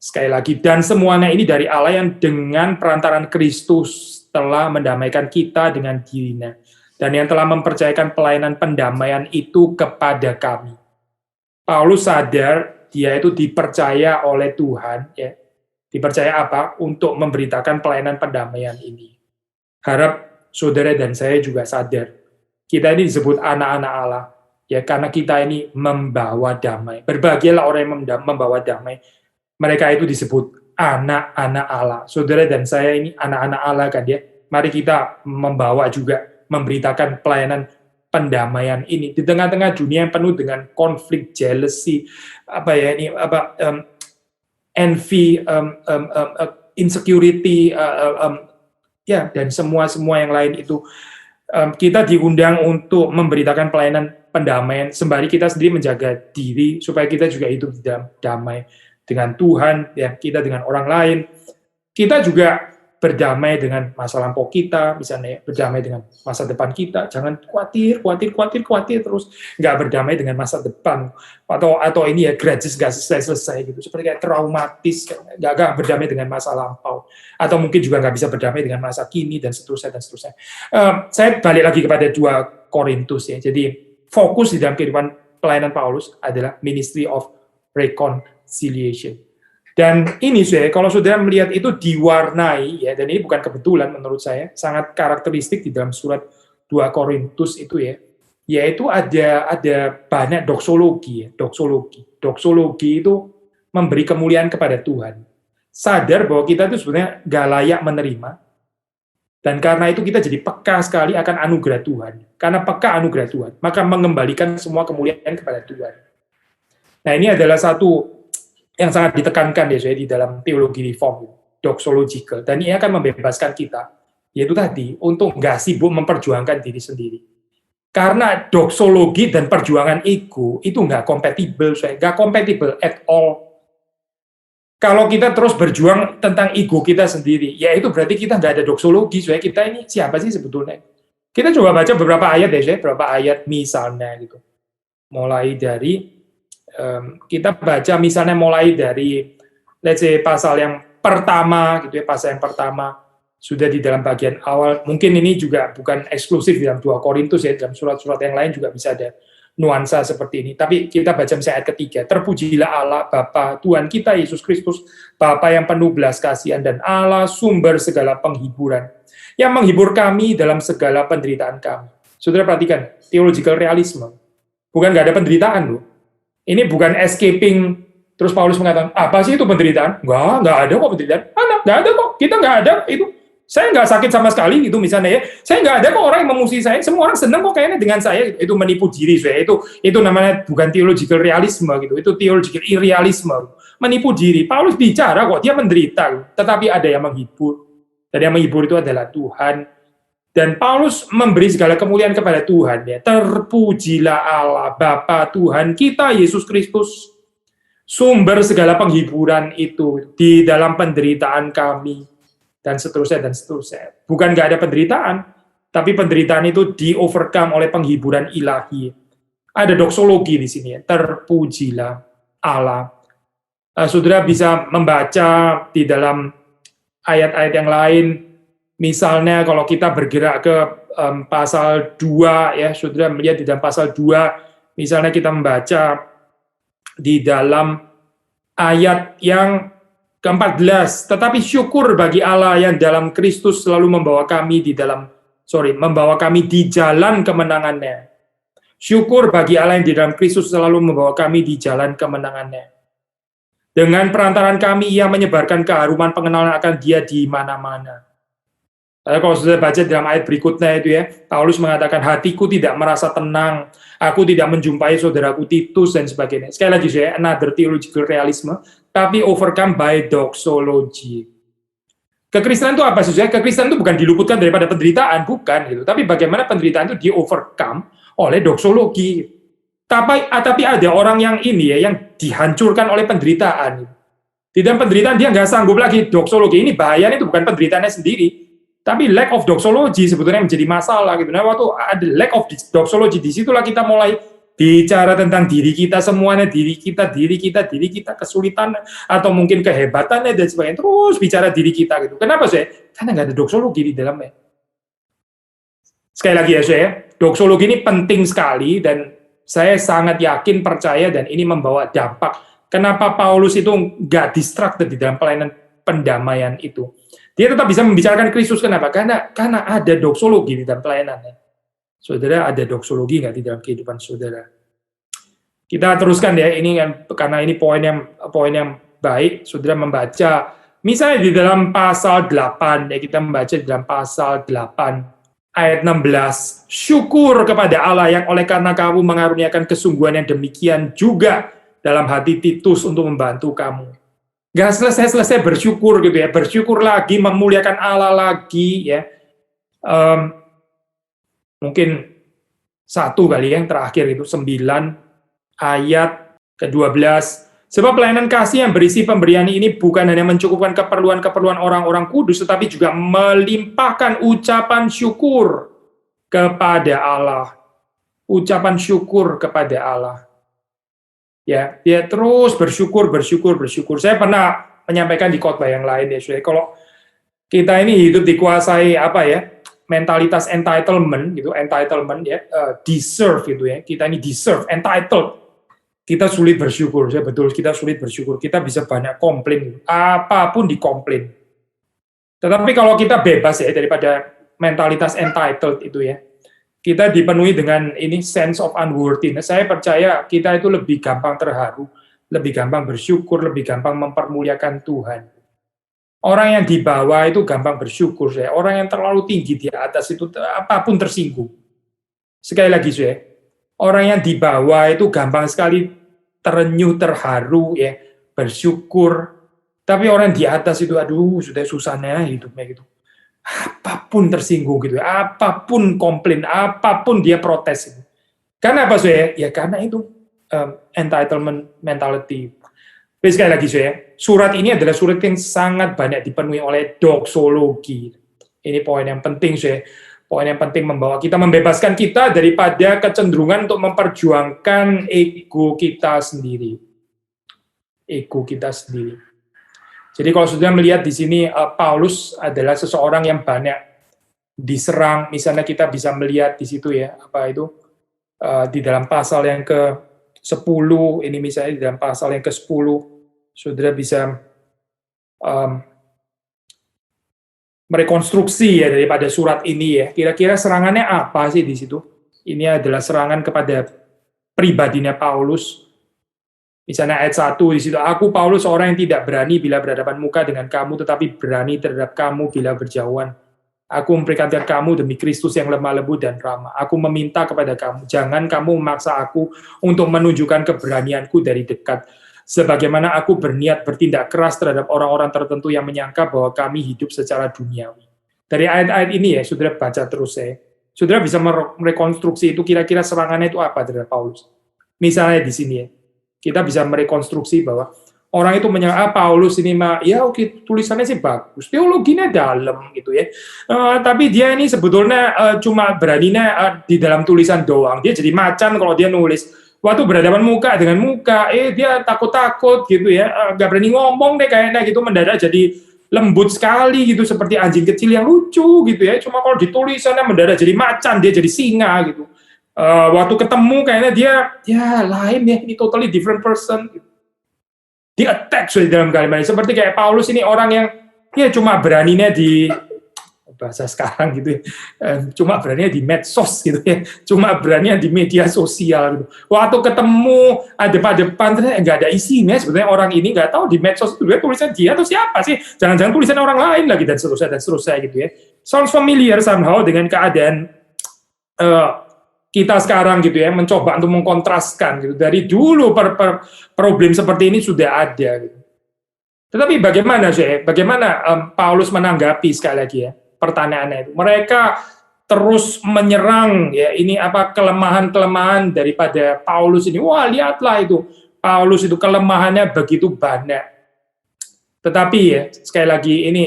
Sekali lagi, dan semuanya ini dari Allah yang dengan perantaran Kristus telah mendamaikan kita dengan dirinya, dan yang telah mempercayakan pelayanan pendamaian itu kepada kami. Paulus sadar dia itu dipercaya oleh Tuhan, ya. Dipercaya apa? Untuk memberitakan pelayanan pendamaian ini. Harap saudara dan saya juga sadar, kita ini disebut anak-anak Allah, ya, karena kita ini membawa damai. Berbahagialah orang yang membawa damai. Mereka itu disebut anak-anak Allah. Saudara dan saya ini anak-anak Allah kan ya. Mari kita membawa juga, memberitakan pelayanan pendamaian ini di tengah-tengah dunia yang penuh dengan konflik, jealousy, envy, insecurity, ya, dan semua yang lain itu. Kita diundang untuk memberitakan pelayanan pendamaian, sembari kita sendiri menjaga diri supaya kita juga hidup damai dengan Tuhan, ya, kita dengan orang lain. Kita juga berdamai dengan masa lampau kita, misalnya berdamai dengan masa depan kita. Jangan khawatir terus, nggak berdamai dengan masa depan, atau ini ya grudges nggak selesai gitu, seperti kayak traumatis, nggak berdamai dengan masa lampau, atau mungkin juga nggak bisa berdamai dengan masa kini dan seterusnya. Saya balik lagi kepada 2 Korintus ya. Jadi fokus di dalam kehidupan pelayanan Paulus adalah ministry of reconciliation. Dan ini kalau saudara melihat itu diwarnai, ya, dan ini bukan kebetulan menurut saya, sangat karakteristik di dalam surat 2 Korintus itu ya, yaitu ada banyak doksologi ya, doksologi itu memberi kemuliaan kepada Tuhan, sadar bahwa kita itu sebenarnya nggak layak menerima, dan karena itu kita jadi peka sekali akan anugerah Tuhan. Karena peka anugerah Tuhan, maka mengembalikan semua kemuliaan kepada Tuhan. Nah, ini adalah satu yang sangat ditekankan ya di dalam teologi reform, doxological, dan ini akan membebaskan kita, yaitu tadi, untuk nggak sibuk memperjuangkan diri sendiri. Karena doxologi dan perjuangan ego itu nggak kompatibel, nggak kompatibel at all. Kalau kita terus berjuang tentang ego kita sendiri, ya itu berarti kita nggak ada doxologi, kita ini siapa sih sebetulnya? Kita coba baca beberapa ayat ya, beberapa ayat misalnya gitu. Mulai dari kita baca misalnya mulai dari let's say pasal yang pertama gitu ya, pasal yang pertama sudah di dalam bagian awal. Mungkin ini juga bukan eksklusif dalam 2 Korintus ya, dalam surat-surat yang lain juga bisa ada nuansa seperti ini. Tapi kita baca misalnya ayat ketiga, terpujilah Allah Bapa Tuhan kita Yesus Kristus, Bapa yang penuh belas kasihan dan Allah sumber segala penghiburan, yang menghibur kami dalam segala penderitaan kami. Saudara perhatikan, theological realism. Bukan nggak ada penderitaan loh. Ini bukan escaping, terus Paulus mengatakan, apa sih itu penderitaan? Nggak ada kok penderitaan. Nggak ada kok, kita nggak ada itu. Saya nggak sakit sama sekali, gitu misalnya ya. Saya nggak ada kok orang yang memusuhi saya, semua orang senang kok kayaknya dengan saya. Itu menipu diri, itu namanya bukan theological realism, gitu. Itu theological irrealism, menipu diri. Paulus bicara kok, dia menderita, tetapi ada yang menghibur. Dan yang menghibur itu adalah Tuhan. Dan Paulus memberi segala kemuliaan kepada Tuhan. Ya. Terpujilah Allah, Bapa Tuhan kita, Yesus Kristus, sumber segala penghiburan itu di dalam penderitaan kami, dan seterusnya, dan seterusnya. Bukan nggak ada penderitaan, tapi penderitaan itu di-overcome oleh penghiburan ilahi. Ada doksologi di sini, ya. Terpujilah Allah. Saudara bisa membaca di dalam ayat-ayat yang lain. Misalnya kalau kita bergerak ke pasal 2 ya, saudara melihat di dalam pasal 2, misalnya kita membaca di dalam ayat yang ke-14, tetapi syukur bagi Allah yang dalam Kristus selalu membawa kami di jalan kemenangannya. Syukur bagi Allah yang di dalam Kristus selalu membawa kami di jalan kemenangannya. Dengan perantaran kami ia menyebarkan keharuman pengenalan akan Dia di mana-mana. Kalau sudah baca dalam ayat berikutnya itu ya, Paulus mengatakan hatiku tidak merasa tenang, aku tidak menjumpai saudaraku Titus dan sebagainya. Sekali lagi another theological realism, tapi overcome by doxology. Kekristenan itu apa saudara? Kekristenan itu bukan diluputkan daripada penderitaan, bukan gitu. Tapi bagaimana penderitaan itu di overcome oleh doxology. Tapi ada orang yang ini ya, yang dihancurkan oleh penderitaan. Di dalam penderitaan dia nggak sanggup lagi doxology. Ini bahayanya itu bukan penderitaannya sendiri. Tapi lack of doxology sebetulnya menjadi masalah gitu. Nah, waktu ada lack of doxology, disitulah kita mulai bicara tentang diri kita semuanya, diri kita, kesulitan atau mungkin kehebatannya dan sebagainya. Terus bicara diri kita gitu. Kenapa sih? Karena nggak ada doxology di dalamnya. Sekali lagi ya saya, doxology ini penting sekali dan saya sangat yakin, percaya, dan ini membawa dampak. Kenapa Paulus itu nggak distracted di dalam pelayanan pendamaian itu? Dia tetap bisa membicarakan Kristus. Kenapa? Karena ada doxology di dalam pelayanannya. Saudara, ada doxology nggak di dalam kehidupan saudara? Kita teruskan ya, ini karena ini poin yang baik. Saudara membaca, misalnya di dalam pasal 8, ya kita membaca di dalam pasal 8, ayat 16, syukur kepada Allah yang oleh karena kamu mengaruniakan kesungguhan yang demikian juga dalam hati Titus untuk membantu kamu. Gak selesai-selesai bersyukur gitu ya, bersyukur lagi, memuliakan Allah lagi ya. Mungkin satu kali yang terakhir itu 9 ayat ke-12. Sebab pelayanan kasih yang berisi pemberian ini bukan hanya mencukupkan keperluan-keperluan orang-orang kudus, tetapi juga melimpahkan ucapan syukur kepada Allah. Ucapan syukur kepada Allah. Ya, dia terus bersyukur. Saya pernah menyampaikan di khotbah yang lain ya, kalau kita ini hidup dikuasai apa ya, mentalitas entitlement gitu, ya, deserve gitu ya. Kita ini deserve, entitled. Kita sulit bersyukur, kita sulit bersyukur. Kita bisa banyak komplain, apapun dikomplain. Tetapi kalau kita bebas ya daripada mentalitas entitled itu ya, kita dipenuhi dengan ini sense of unworthiness. Saya percaya kita itu lebih gampang terharu, lebih gampang bersyukur, lebih gampang mempermuliakan Tuhan. Orang yang di bawah itu gampang bersyukur, saya. Orang yang terlalu tinggi di atas itu apapun tersinggung. Sekali lagi, saya. Orang yang di bawah itu gampang sekali terenyuh, terharu, ya, bersyukur. Tapi orang di atas itu, aduh, sudah susahnya hidupnya gitu. Apapun tersinggung gitu, apapun komplain, apapun dia protes. Gitu. Karena apa, saya? Ya karena itu entitlement mentality. Tapi sekali lagi, saya, surat ini adalah surat yang sangat banyak dipenuhi oleh doxology. Ini poin yang penting, saya. Poin yang penting membawa kita, membebaskan kita daripada kecenderungan untuk memperjuangkan ego kita sendiri. Ego kita sendiri. Jadi kalau sudah melihat di sini, Paulus adalah seseorang yang banyak diserang. Misalnya kita bisa melihat di situ ya, apa itu, di dalam pasal yang ke-10, ini misalnya di dalam pasal yang ke-10, saudara bisa merekonstruksi ya daripada surat ini ya. Kira-kira serangannya apa sih di situ? Ini adalah serangan kepada pribadinya Paulus. Misalnya ayat 1 di situ, aku Paulus seorang yang tidak berani bila berhadapan muka dengan kamu, tetapi berani terhadap kamu bila berjauhan. Aku memperingatkan kamu demi Kristus yang lemah lembut dan ramah. Aku meminta kepada kamu, jangan kamu memaksa aku untuk menunjukkan keberanianku dari dekat. Sebagaimana aku berniat bertindak keras terhadap orang-orang tertentu yang menyangka bahwa kami hidup secara duniawi. Dari ayat-ayat ini ya, saudara baca terus ya. Saudara bisa merekonstruksi itu kira-kira serangannya itu apa terhadap Paulus. Misalnya di sini ya, kita bisa merekonstruksi bahwa orang itu menyangka Paulus ini mah, ya oke, tulisannya sih bagus, teologinya dalam gitu ya. Tapi dia ini sebetulnya cuma beraninya di dalam tulisan doang. Dia jadi macan kalau dia nulis. Waktu berhadapan muka dengan muka, dia takut-takut gitu ya, nggak berani ngomong deh kayaknya gitu, mendadak jadi lembut sekali gitu, seperti anjing kecil yang lucu gitu ya. Cuma kalau ditulisannya mendadak jadi macan, dia jadi singa gitu. Waktu ketemu kayaknya dia, ya lain ya, ini totally different person. Di attack di dalam kalimat ini. Seperti kayak Paulus ini orang yang ya cuma beraninya di bahasa sekarang gitu ya, cuma beraninya di medsos gitu ya, cuma beraninya di media sosial gitu. Waktu ketemu depan-depan nggak ada isinya, sebenarnya orang ini nggak tahu di medsos itu tulisan dia atau siapa sih, jangan-jangan tulisan orang lain lagi dan seterusnya gitu ya. Sounds familiar somehow dengan keadaan kita sekarang gitu ya, mencoba untuk mengkontraskan gitu. Dari dulu problem seperti ini sudah ada gitu. Tetapi bagaimana sih? Bagaimana Paulus menanggapi sekali lagi ya? Pertanyaannya itu, mereka terus menyerang ya, ini apa kelemahan-kelemahan daripada Paulus ini. Wah, lihatlah itu Paulus itu kelemahannya begitu banyak. Tetapi ya sekali lagi ini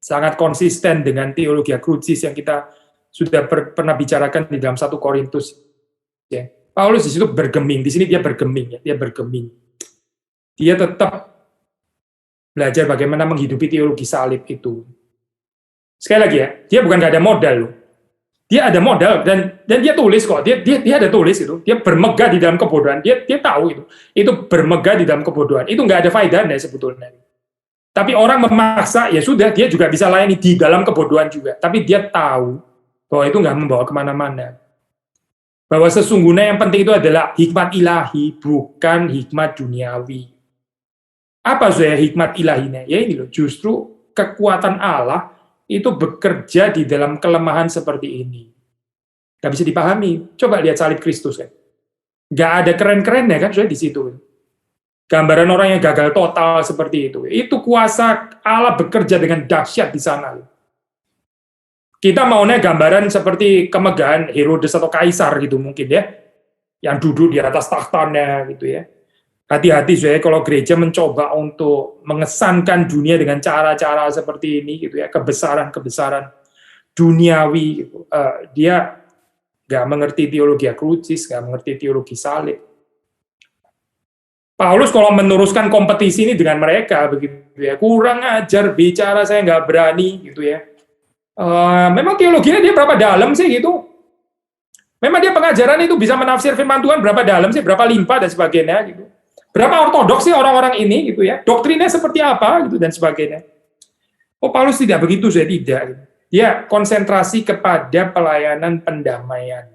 sangat konsisten dengan teologi krucis yang kita sudah pernah bicarakan di dalam 1 Korintus. Ya. Paulus di situ bergeming, di sini dia bergeming, ya. Dia bergeming. Dia tetap belajar bagaimana menghidupi teologi salib itu. Sekali lagi ya, dia bukan nggak ada modal loh. Dia ada modal dan dia tulis kok. Dia ada tulis itu. Dia bermegah di dalam kebodohan. Dia tahu itu. Itu bermegah di dalam kebodohan. Itu nggak ada faedahnya sebetulnya. Tapi orang memaksa, ya sudah, dia juga bisa layani di dalam kebodohan juga. Tapi dia tahu bahwa itu nggak membawa kemana-mana. Bahwa sesungguhnya yang penting itu adalah hikmat ilahi, bukan hikmat duniawi. Apa saya hikmat ilahinya? Ya ini loh, justru kekuatan Allah itu bekerja di dalam kelemahan seperti ini. Gak bisa dipahami. Coba lihat salib Kristus kan. Gak ada keren-kerennya kan, soalnya di situ. Gambaran orang yang gagal total seperti itu. Itu kuasa Allah bekerja dengan dahsyat di sana. Kita maunya gambaran seperti kemegahan Herodes atau Kaisar gitu mungkin ya. Yang duduk di atas tahtanya gitu ya. Hati-hati saya kalau gereja mencoba untuk mengesankan dunia dengan cara-cara seperti ini gitu ya, kebesaran-kebesaran duniawi gitu. Dia nggak mengerti teologi krucis, nggak mengerti teologi salib. Paulus kalau meneruskan kompetisi ini dengan mereka begitu ya, kurang ajar bicara, saya nggak berani gitu ya. Memang teologinya dia berapa dalam sih gitu? Memang dia pengajaran itu bisa menafsir firman Tuhan berapa dalam sih, berapa limpah dan sebagainya gitu. Berapa ortodoks sih orang-orang ini gitu ya? Doktrinnya seperti apa gitu dan sebagainya. Oh, Paulus tidak begitu, saya tidak. Dia konsentrasi kepada pelayanan pendamaian.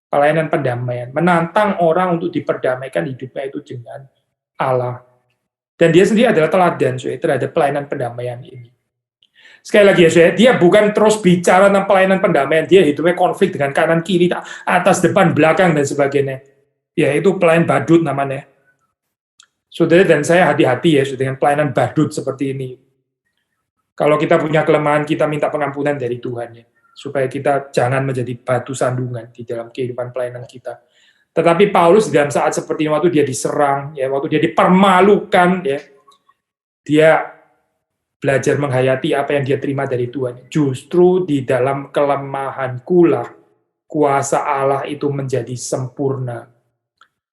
Pelayanan pendamaian, menantang orang untuk diperdamaikan hidupnya itu dengan Allah. Dan dia sendiri adalah teladan terhadap pelayanan pendamaian ini. Sekali lagi ya, dia bukan terus bicara tentang pelayanan pendamaian, dia hidupnya konflik dengan kanan kiri, atas depan belakang dan sebagainya. Ya itu pelayan badut namanya. Saudara dan saya hati-hati ya dengan pelayanan badut seperti ini. Kalau kita punya kelemahan, kita minta pengampunan dari Tuhan ya, supaya kita jangan menjadi batu sandungan di dalam kehidupan pelayanan kita. Tetapi Paulus di dalam saat seperti ini, waktu dia diserang, ya, waktu dia dipermalukan, ya, dia belajar menghayati apa yang dia terima dari Tuhan. Justru di dalam kelemahanku lah kuasa Allah itu menjadi sempurna.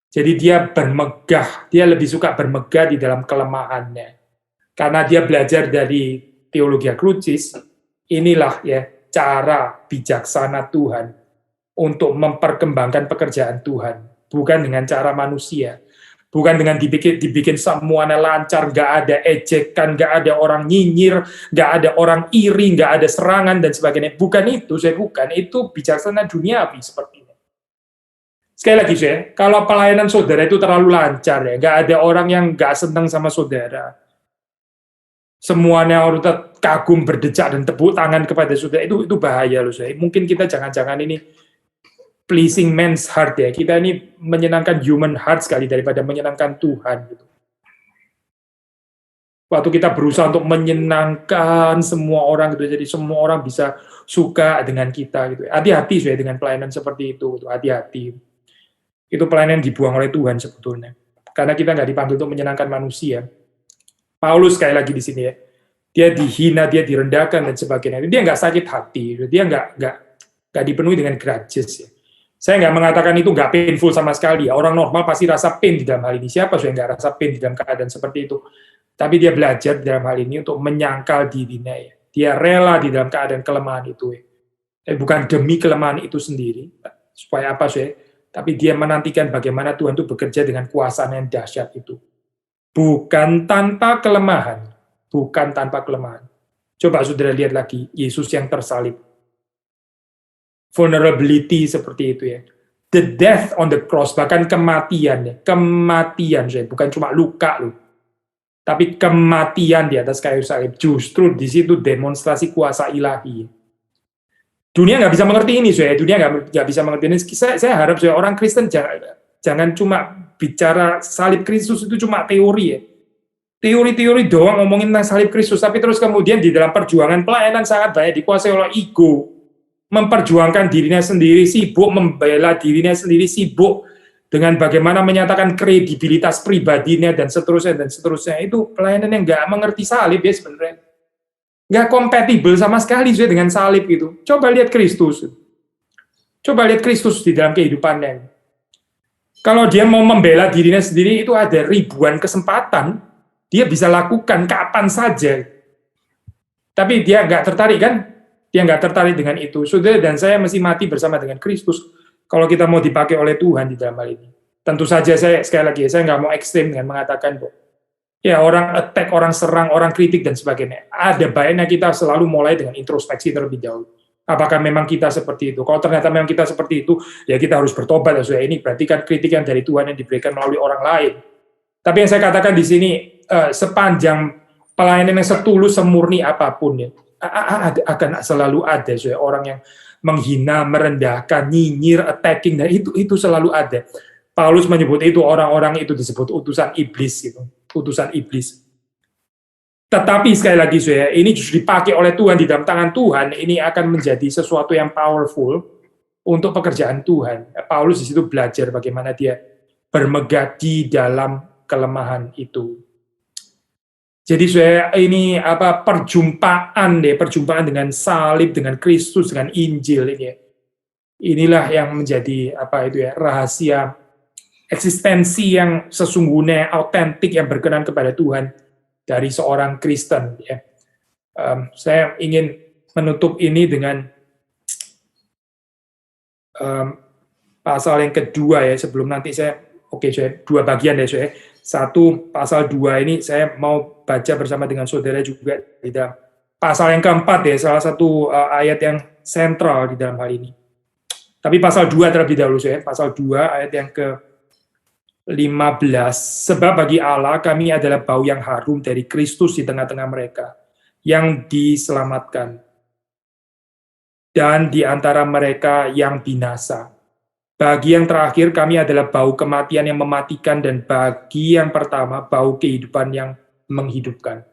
Jadi dia bermegah, dia lebih suka bermegah di dalam kelemahannya. Karena dia belajar dari teologi krucis, inilah ya cara bijaksana Tuhan untuk memperkembangkan pekerjaan Tuhan. Bukan dengan cara manusia. Bukan dengan dibikin semuanya lancar, nggak ada ejekan, nggak ada orang nyinyir, nggak ada orang iri, nggak ada serangan, dan sebagainya. Bukan itu, itu bijaksana duniawi seperti ini. Sekali lagi, kalau pelayanan saudara itu terlalu lancar, ya, nggak ada orang yang nggak senang sama saudara. Semuanya orang kagum, berdecak, dan tepuk tangan kepada saudara, itu bahaya loh, Mungkin kita jangan-jangan ini pleasing man's heart ya. Kita ini menyenangkan human heart sekali daripada menyenangkan Tuhan. Gitu. Waktu kita berusaha untuk menyenangkan semua orang, gitu, jadi semua orang bisa suka dengan kita. Gitu. Hati-hati dengan pelayanan seperti itu. Hati-hati. Itu pelayanan yang dibuang oleh Tuhan sebetulnya. Karena kita nggak dipanggil untuk menyenangkan manusia. Paulus sekali lagi di sini ya. Dia dihina, dia direndahkan dan sebagainya. Dia nggak sakit hati. Dia nggak dipenuhi dengan grudges ya. Saya nggak mengatakan itu nggak painful sama sekali. Ya. Orang normal pasti rasa pain di dalam hal ini. Siapa yang nggak rasa pain di dalam keadaan seperti itu? Tapi dia belajar di dalam hal ini untuk menyangkal dirinya. Ya. Dia rela di dalam keadaan kelemahan itu. Ya. Bukan demi kelemahan itu sendiri. Supaya apa, tapi dia menantikan bagaimana Tuhan itu bekerja dengan kuasa yang dahsyat itu. Bukan tanpa kelemahan. Bukan tanpa kelemahan. Coba saudara lihat lagi, Yesus yang tersalib. Vulnerability seperti itu ya. The death on the cross, bahkan kematian ya. Kematian, bukan cuma luka loh. Tapi kematian di atas kayu salib. Justru di situ demonstrasi kuasa ilahi. Dunia nggak bisa mengerti ini, Dunia nggak bisa mengerti ini. Saya harap orang Kristen jangan cuma bicara salib Kristus itu cuma teori ya. Teori-teori doang ngomongin tentang salib Kristus, tapi terus kemudian di dalam perjuangan pelayanan sangat banyak dikuasai oleh ego. Memperjuangkan dirinya sendiri, sibuk membela dirinya sendiri, sibuk dengan bagaimana menyatakan kredibilitas pribadinya dan seterusnya. Itu pelayanan yang nggak mengerti salib ya sebenarnya. Nggak kompatibel sama sekali dengan salib itu. Coba lihat Kristus. Coba lihat Kristus di dalam kehidupannya. Kalau dia mau membela dirinya sendiri, itu ada ribuan kesempatan, dia bisa lakukan kapan saja. Tapi dia nggak tertarik kan? Dia nggak tertarik dengan itu. Saudara dan saya mesti mati bersama dengan Kristus kalau kita mau dipakai oleh Tuhan di dalam hal ini. Tentu saja saya, sekali lagi, saya nggak mau ekstrem dengan mengatakan, ya orang attack, orang serang, orang kritik, dan sebagainya. Ada baiknya kita selalu mulai dengan introspeksi terlebih dahulu. Apakah memang kita seperti itu? Kalau ternyata memang kita seperti itu, ya kita harus bertobat. Ya, ini berarti kan kritikan dari Tuhan yang diberikan melalui orang lain. Tapi yang saya katakan di sini, sepanjang pelayanan yang setulus, semurni apapun, ya, akan selalu ada orang yang menghina, merendahkan, nyinyir, attacking, dan itu selalu ada. Paulus menyebut itu, orang-orang itu disebut utusan iblis, gitu. Utusan iblis. Tetapi sekali lagi, ini justru dipakai oleh Tuhan, di dalam tangan Tuhan, ini akan menjadi sesuatu yang powerful untuk pekerjaan Tuhan. Paulus di situ belajar bagaimana dia bermegah di dalam kelemahan itu. Jadi ini perjumpaan dengan salib, dengan Kristus, dengan Injil ini. Inilah yang menjadi rahasia eksistensi yang sesungguhnya autentik yang berkenan kepada Tuhan dari seorang Kristen. Ya. Saya ingin menutup ini dengan pasal yang kedua ya, sebelum nanti saya dua bagian ya saya. Satu, pasal 2 ini saya mau baca bersama dengan saudara juga di dalam pasal yang keempat ya, salah satu ayat yang sentral di dalam hal ini. Tapi pasal 2 terlebih dahulu saya, pasal 2 ayat yang ke-15, sebab bagi Allah kami adalah bau yang harum dari Kristus di tengah-tengah mereka yang diselamatkan dan di antara mereka yang binasa. Bagi yang terakhir kami adalah bau kematian yang mematikan, dan bagi yang pertama bau kehidupan yang menghidupkan.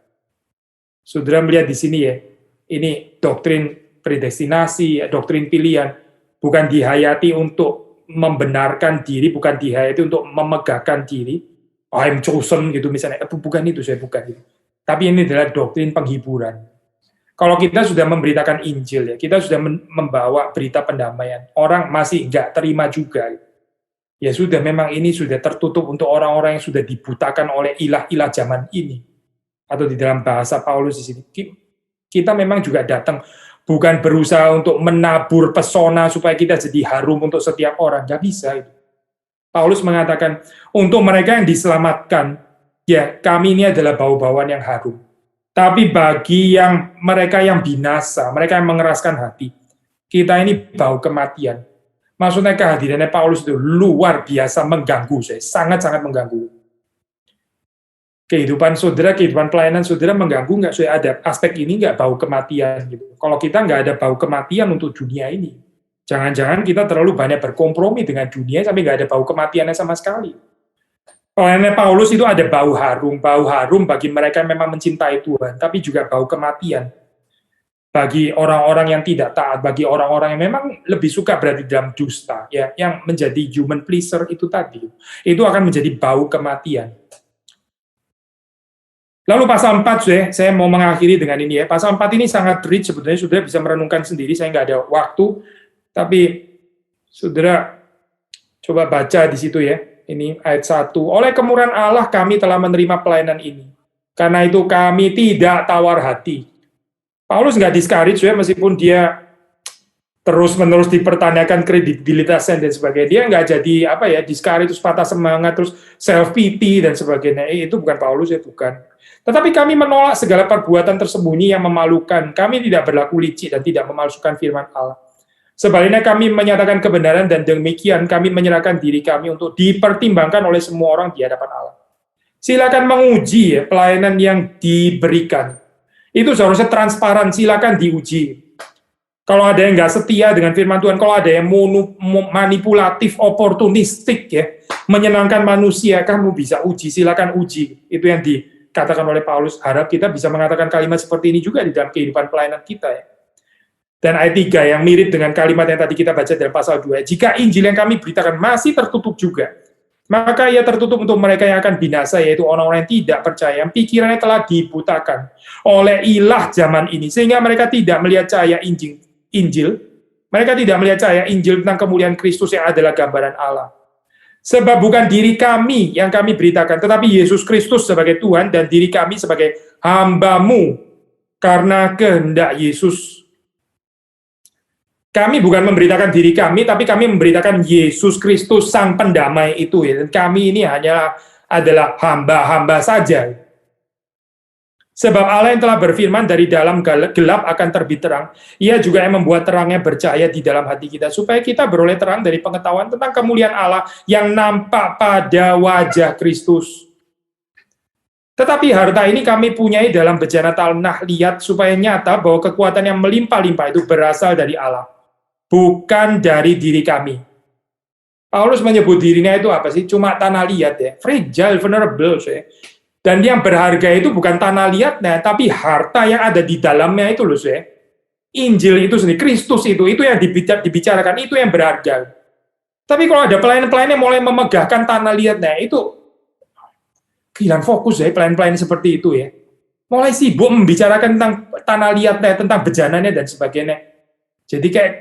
Saudara melihat di sini ya, ini doktrin predestinasi, doktrin pilihan, bukan dihayati untuk membenarkan diri, bukan dihayati untuk memegahkan diri. I'm chosen gitu misalnya, bukan itu bukan itu. Tapi ini adalah doktrin penghiburan. Kalau kita sudah memberitakan Injil, ya, kita sudah membawa berita pendamaian, orang masih nggak terima juga. Ya sudah, memang ini sudah tertutup untuk orang-orang yang sudah dibutakan oleh ilah-ilah zaman ini. Atau di dalam bahasa Paulus di sini, kita memang juga datang bukan berusaha untuk menabur pesona supaya kita jadi harum untuk setiap orang, nggak bisa itu. Paulus mengatakan, untuk mereka yang diselamatkan, ya kami ini adalah bau-bauan yang harum. Tapi bagi mereka yang binasa, mereka yang mengeraskan hati, kita ini bau kematian. Maksudnya kehadirannya Paulus itu luar biasa mengganggu, sangat-sangat mengganggu. Kehidupan saudara, kehidupan pelayanan saudara mengganggu nggak? Ada aspek ini nggak, bau kematian gitu. Kalau kita nggak ada bau kematian untuk dunia ini, jangan-jangan kita terlalu banyak berkompromi dengan dunia sampai nggak ada bau kematiannya sama sekali. Pelayanan Paulus itu ada bau harum bagi mereka yang memang mencintai Tuhan, tapi juga bau kematian bagi orang-orang yang tidak taat, bagi orang-orang yang memang lebih suka berada di dalam dusta, ya, yang menjadi human pleaser itu tadi, itu akan menjadi bau kematian. Lalu pasal 4, saya mau mengakhiri dengan ini ya. Pasal 4 ini sangat rich, sebetulnya saudara bisa merenungkan sendiri, saya nggak ada waktu, tapi saudara coba baca di situ ya. Ini ayat 1, oleh kemurahan Allah kami telah menerima pelayanan ini. Karena itu kami tidak tawar hati. Paulus nggak discourage ya, meskipun dia terus-menerus dipertanyakan kredibilitasnya dan sebagainya. Dia nggak jadi discourage, terus patah semangat, terus self-pity dan sebagainya. Itu bukan Paulus ya, bukan. Tetapi kami menolak segala perbuatan tersembunyi yang memalukan. Kami tidak berlaku licik dan tidak memalsukan firman Allah. Sebaliknya kami menyatakan kebenaran, dan demikian kami menyerahkan diri kami untuk dipertimbangkan oleh semua orang di hadapan Allah. Silakan menguji pelayanan yang diberikan. Itu seharusnya transparan, silakan diuji. Kalau ada yang nggak setia dengan firman Tuhan, kalau ada yang manipulatif, oportunistik ya, menyenangkan manusia, kamu bisa uji, silakan uji. Itu yang dikatakan oleh Paulus. Harap kita bisa mengatakan kalimat seperti ini juga di dalam kehidupan pelayanan kita ya. Dan ayat 3 yang mirip dengan kalimat yang tadi kita baca dalam pasal 2. Jika Injil yang kami beritakan masih tertutup juga, Maka ia tertutup untuk mereka yang akan binasa, yaitu orang-orang yang tidak percaya, yang pikirannya telah dibutakan oleh ilah zaman ini, sehingga mereka tidak melihat cahaya Injil. Mereka tidak melihat cahaya Injil tentang kemuliaan Kristus yang adalah gambaran Allah. Sebab bukan diri kami yang kami beritakan, tetapi Yesus Kristus sebagai Tuhan dan diri kami sebagai hamba-Mu karena kehendak Yesus. Kami bukan memberitakan diri kami, tapi kami memberitakan Yesus Kristus sang pendamai itu. Dan kami ini adalah hamba-hamba saja. Sebab Allah yang telah berfirman dari dalam gelap akan terbit terang, ia juga yang membuat terangnya bercahaya di dalam hati kita, supaya kita beroleh terang dari pengetahuan tentang kemuliaan Allah yang nampak pada wajah Kristus. Tetapi harta ini kami punyai dalam bejana tanah liat, supaya nyata bahwa kekuatan yang melimpah-limpah itu berasal dari Allah, bukan dari diri kami. Paulus menyebut dirinya itu apa sih? Cuma tanah liat ya, fragile, vulnerable. Dan yang berharga itu bukan tanah liatnya, tapi harta yang ada di dalamnya itu loh, saya. Injil itu sendiri, Kristus itu yang dibicarakan, itu yang berharga. Tapi kalau ada pelayan-pelayan yang mulai memegahkan tanah liatnya, itu kehilangan fokus ya, pelayan-pelayan seperti itu ya. Mulai sibuk membicarakan tentang tanah liatnya, tentang bejananya dan sebagainya. Jadi kayak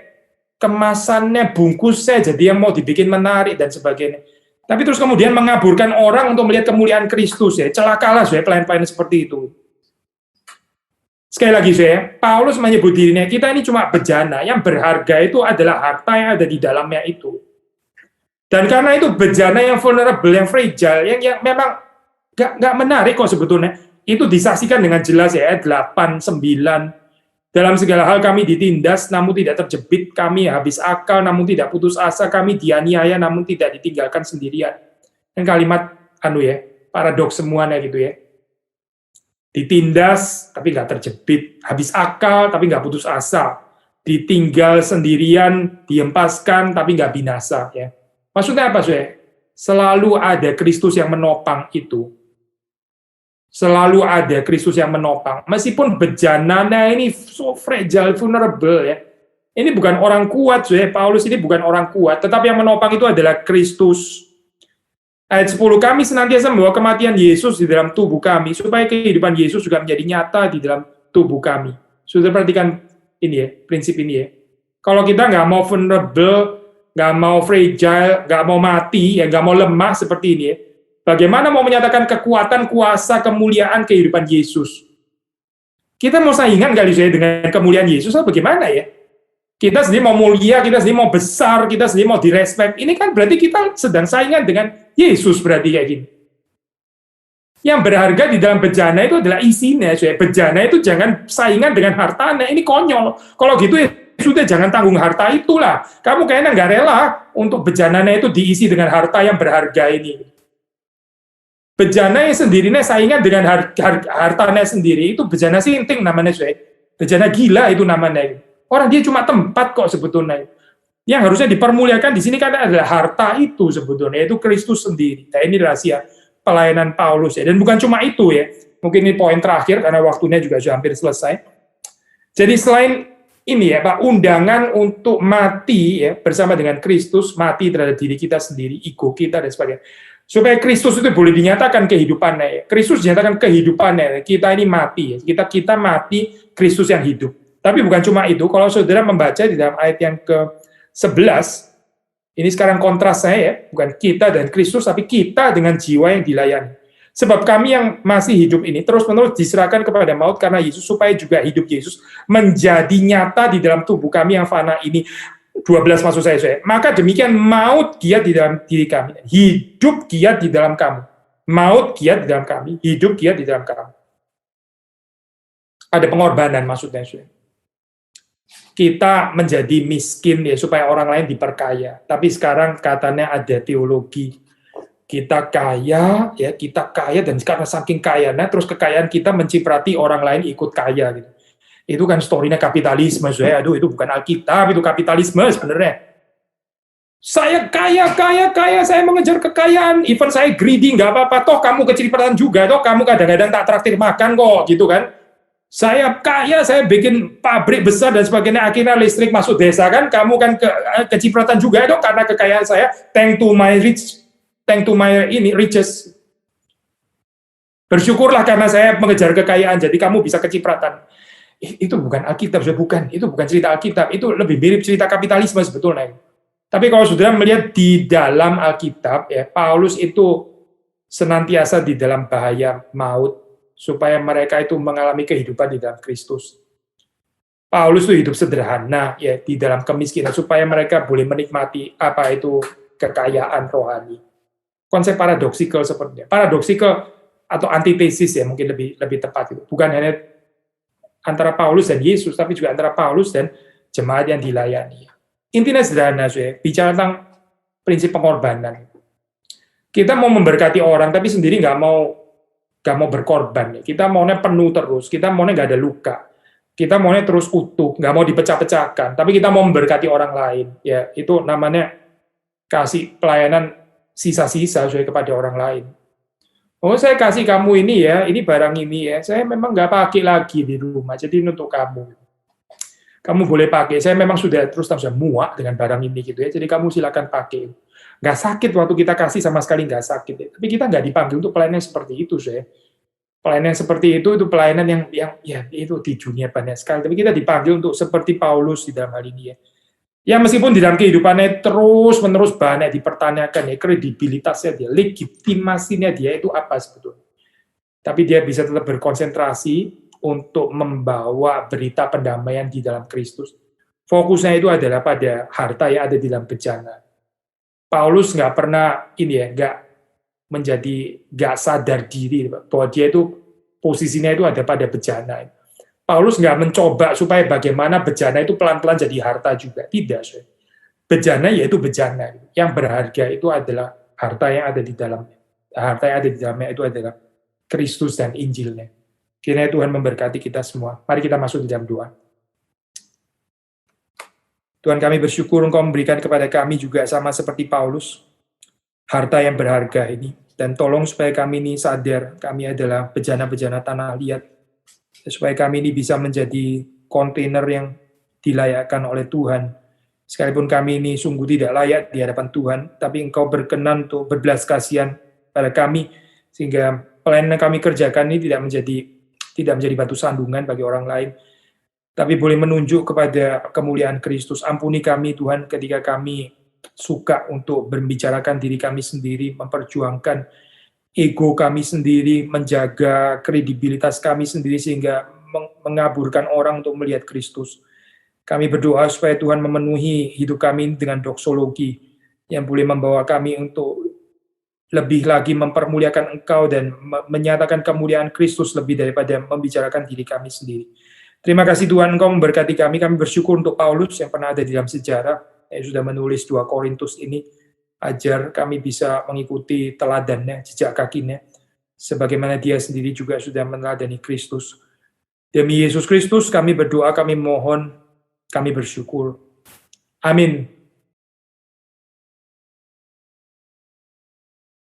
kemasannya, bungkusnya, jadi yang mau dibikin menarik dan sebagainya. Tapi terus kemudian mengaburkan orang untuk melihat kemuliaan Kristus ya. Celakalah saya pelayan-pelayan seperti itu. Sekali lagi saya, Paulus menyebut dirinya, kita ini cuma bejana, yang berharga itu adalah harta yang ada di dalamnya itu. Dan karena itu bejana yang vulnerable, yang fragile, yang memang nggak menarik kok sebetulnya. Itu disaksikan dengan jelas ya, ayat 8, 9. Dalam segala hal kami ditindas, namun tidak terjepit. Kami habis akal, namun tidak putus asa. Kami dianiaya, namun tidak ditinggalkan sendirian. Dan kalimat, paradoks semuanya gitu ya. Ditindas, tapi nggak terjepit. Habis akal, tapi nggak putus asa. Ditinggal sendirian, dihempaskan, tapi nggak binasa. Ya. Maksudnya apa, Sue? Selalu ada Kristus yang menopang itu. Selalu ada Kristus yang menopang. Meskipun bejananya ini so fragile, vulnerable ya. Ini bukan orang kuat, Paulus ini bukan orang kuat, tetapi yang menopang itu adalah Kristus. Ayat 10, kami senantiasa membawa kematian Yesus di dalam tubuh kami, supaya kehidupan Yesus juga menjadi nyata di dalam tubuh kami. Sudah perhatikan ini ya, prinsip ini ya. Kalau kita nggak mau vulnerable, nggak mau fragile, nggak mau mati, ya nggak mau lemah seperti ini ya, bagaimana mau menyatakan kekuatan, kuasa, kemuliaan kehidupan Yesus? Kita mau saingan kali saya dengan kemuliaan Yesus, atau bagaimana ya? Kita sendiri mau mulia, kita sendiri mau besar, kita sendiri mau direspek. Ini kan berarti kita sedang saingan dengan Yesus berarti kayak gini. Yang berharga di dalam bejana itu adalah isinya. Bejana itu jangan saingan dengan hartanya. Ini konyol. Kalau gitu ya sudah jangan tanggung harta itulah. Kamu kayaknya nggak rela untuk bejananya itu diisi dengan harta yang berharga ini. Bejana yang sendirinya saingan dengan hartanya sendiri, itu bejana sinting namanya, bejana gila itu namanya. Orang dia cuma tempat kok sebetulnya. Yang harusnya dipermuliakan di sini kan adalah harta itu sebetulnya, itu Kristus sendiri. Nah, ini rahasia pelayanan Paulus ya. Dan bukan cuma itu ya. Mungkin ini poin terakhir karena waktunya juga sudah hampir selesai. Jadi selain ini ya Pak, undangan untuk mati ya bersama dengan Kristus, mati terhadap diri kita sendiri, ego kita dan sebagainya. Supaya Kristus itu boleh dinyatakan kehidupannya ya. Kristus dinyatakan kehidupannya. Kita ini mati ya. Kita mati, Kristus yang hidup. Tapi bukan cuma itu, kalau saudara membaca di dalam ayat yang ke-11, ini sekarang kontras saya ya, bukan kita dan Kristus, tapi kita dengan jiwa yang dilayani. Sebab kami yang masih hidup ini terus-menerus diserahkan kepada maut karena Yesus, supaya juga hidup Yesus menjadi nyata di dalam tubuh kami yang fana ini. 12 maksud saya. Maka demikian maut giat di dalam diri kami, hidup giat di dalam kamu. Maut giat di dalam kami, hidup giat di dalam kamu. Ada pengorbanan maksudnya. Kita menjadi miskin ya supaya orang lain diperkaya. Tapi sekarang katanya ada teologi. Kita kaya dan karena saking kayanya terus kekayaan kita menciprati orang lain ikut kaya gitu. Itu kan story-nya kapitalisme, aduh itu bukan Alkitab, itu kapitalisme sebenarnya. Saya kaya, saya mengejar kekayaan, even saya greedy, nggak apa-apa, toh kamu kecipratan juga, toh kamu kadang-kadang tak traktir makan kok, gitu kan. Saya kaya, saya bikin pabrik besar dan sebagainya, akhirnya listrik masuk desa kan, kamu kan kecipratan juga, toh karena kekayaan saya, thank to my rich thank to my riches. Bersyukurlah karena saya mengejar kekayaan, jadi kamu bisa kecipratan. Itu bukan Alkitab, itu bukan cerita Alkitab, itu lebih mirip cerita kapitalisme sebetulnya. Tapi kalau saudara melihat di dalam Alkitab, ya Paulus itu senantiasa di dalam bahaya maut, supaya mereka itu mengalami kehidupan di dalam Kristus. Paulus itu hidup sederhana ya di dalam kemiskinan supaya mereka boleh menikmati apa itu kekayaan rohani. Konsep paradoksikal sepertinya. Paradoksikal atau antitesis ya mungkin lebih tepat itu. Bukan hanya antara Paulus dan Yesus tapi juga antara Paulus dan jemaat yang dilayani. Intinya sederhana saya bicara tentang prinsip pengorbanan. Kita mau memberkati orang tapi sendiri nggak mau berkorban. Kita maunya penuh terus, kita maunya nggak ada luka. Kita maunya terus utuh, nggak mau dipecah-pecahkan, tapi kita mau memberkati orang lain. Ya, itu namanya kasih pelayanan sisa-sisa kepada orang lain. Oh, saya kasih kamu ini ya, ini barang ini ya, saya memang nggak pakai lagi di rumah, jadi ini untuk kamu. Kamu boleh pakai, saya memang sudah muak dengan barang ini gitu ya, jadi kamu silakan pakai. Nggak sakit waktu kita kasih sama sekali nggak sakit ya. Tapi kita nggak dipanggil untuk pelayanan seperti itu saya. Pelayanan seperti itu pelayanan yang ya itu di dunia banyak sekali. Tapi kita dipanggil untuk seperti Paulus di dalam hal ini ya. Ya meskipun di dalam kehidupannya terus-menerus banyak dipertanyakan ya kredibilitasnya dia, legitimasinya dia itu apa sebetulnya. Tapi dia bisa tetap berkonsentrasi untuk membawa berita pendamaian di dalam Kristus. Fokusnya itu adalah pada harta yang ada di dalam bejana. Paulus nggak pernah nggak sadar diri bahwa dia itu posisinya itu ada pada bejana. Paulus nggak mencoba supaya bagaimana bejana itu pelan-pelan jadi harta juga. Tidak. Bejana yaitu bejana. Yang berharga itu adalah harta yang ada di dalamnya. Harta yang ada di dalamnya itu adalah Kristus dan Injilnya. Kiranya Tuhan memberkati kita semua. Mari kita masuk di dalam doa. Tuhan kami bersyukur Engkau memberikan kepada kami juga sama seperti Paulus. Harta yang berharga ini. Dan tolong supaya kami ini sadar, kami adalah bejana-bejana tanah liat. Supaya kami ini bisa menjadi kontainer yang dilayakkan oleh Tuhan. Sekalipun kami ini sungguh tidak layak di hadapan Tuhan, tapi Engkau berkenan untuk berbelas kasihan pada kami, sehingga pelayanan yang kami kerjakan ini tidak menjadi batu sandungan bagi orang lain, tapi boleh menunjuk kepada kemuliaan Kristus. Ampuni kami Tuhan ketika kami suka untuk membicarakan diri kami sendiri, memperjuangkan ego kami sendiri, menjaga kredibilitas kami sendiri sehingga mengaburkan orang untuk melihat Kristus. Kami berdoa supaya Tuhan memenuhi hidup kami dengan doksologi yang boleh membawa kami untuk lebih lagi mempermuliakan Engkau dan menyatakan kemuliaan Kristus lebih daripada membicarakan diri kami sendiri. Terima kasih Tuhan Engkau memberkati kami. Kami bersyukur untuk Paulus yang pernah ada di dalam sejarah, yang sudah menulis 2 Korintus ini, ajar kami bisa mengikuti teladannya, jejak kakinya, sebagaimana dia sendiri juga sudah meneladani Kristus. Demi Yesus Kristus kami berdoa, kami mohon, kami bersyukur. Amin.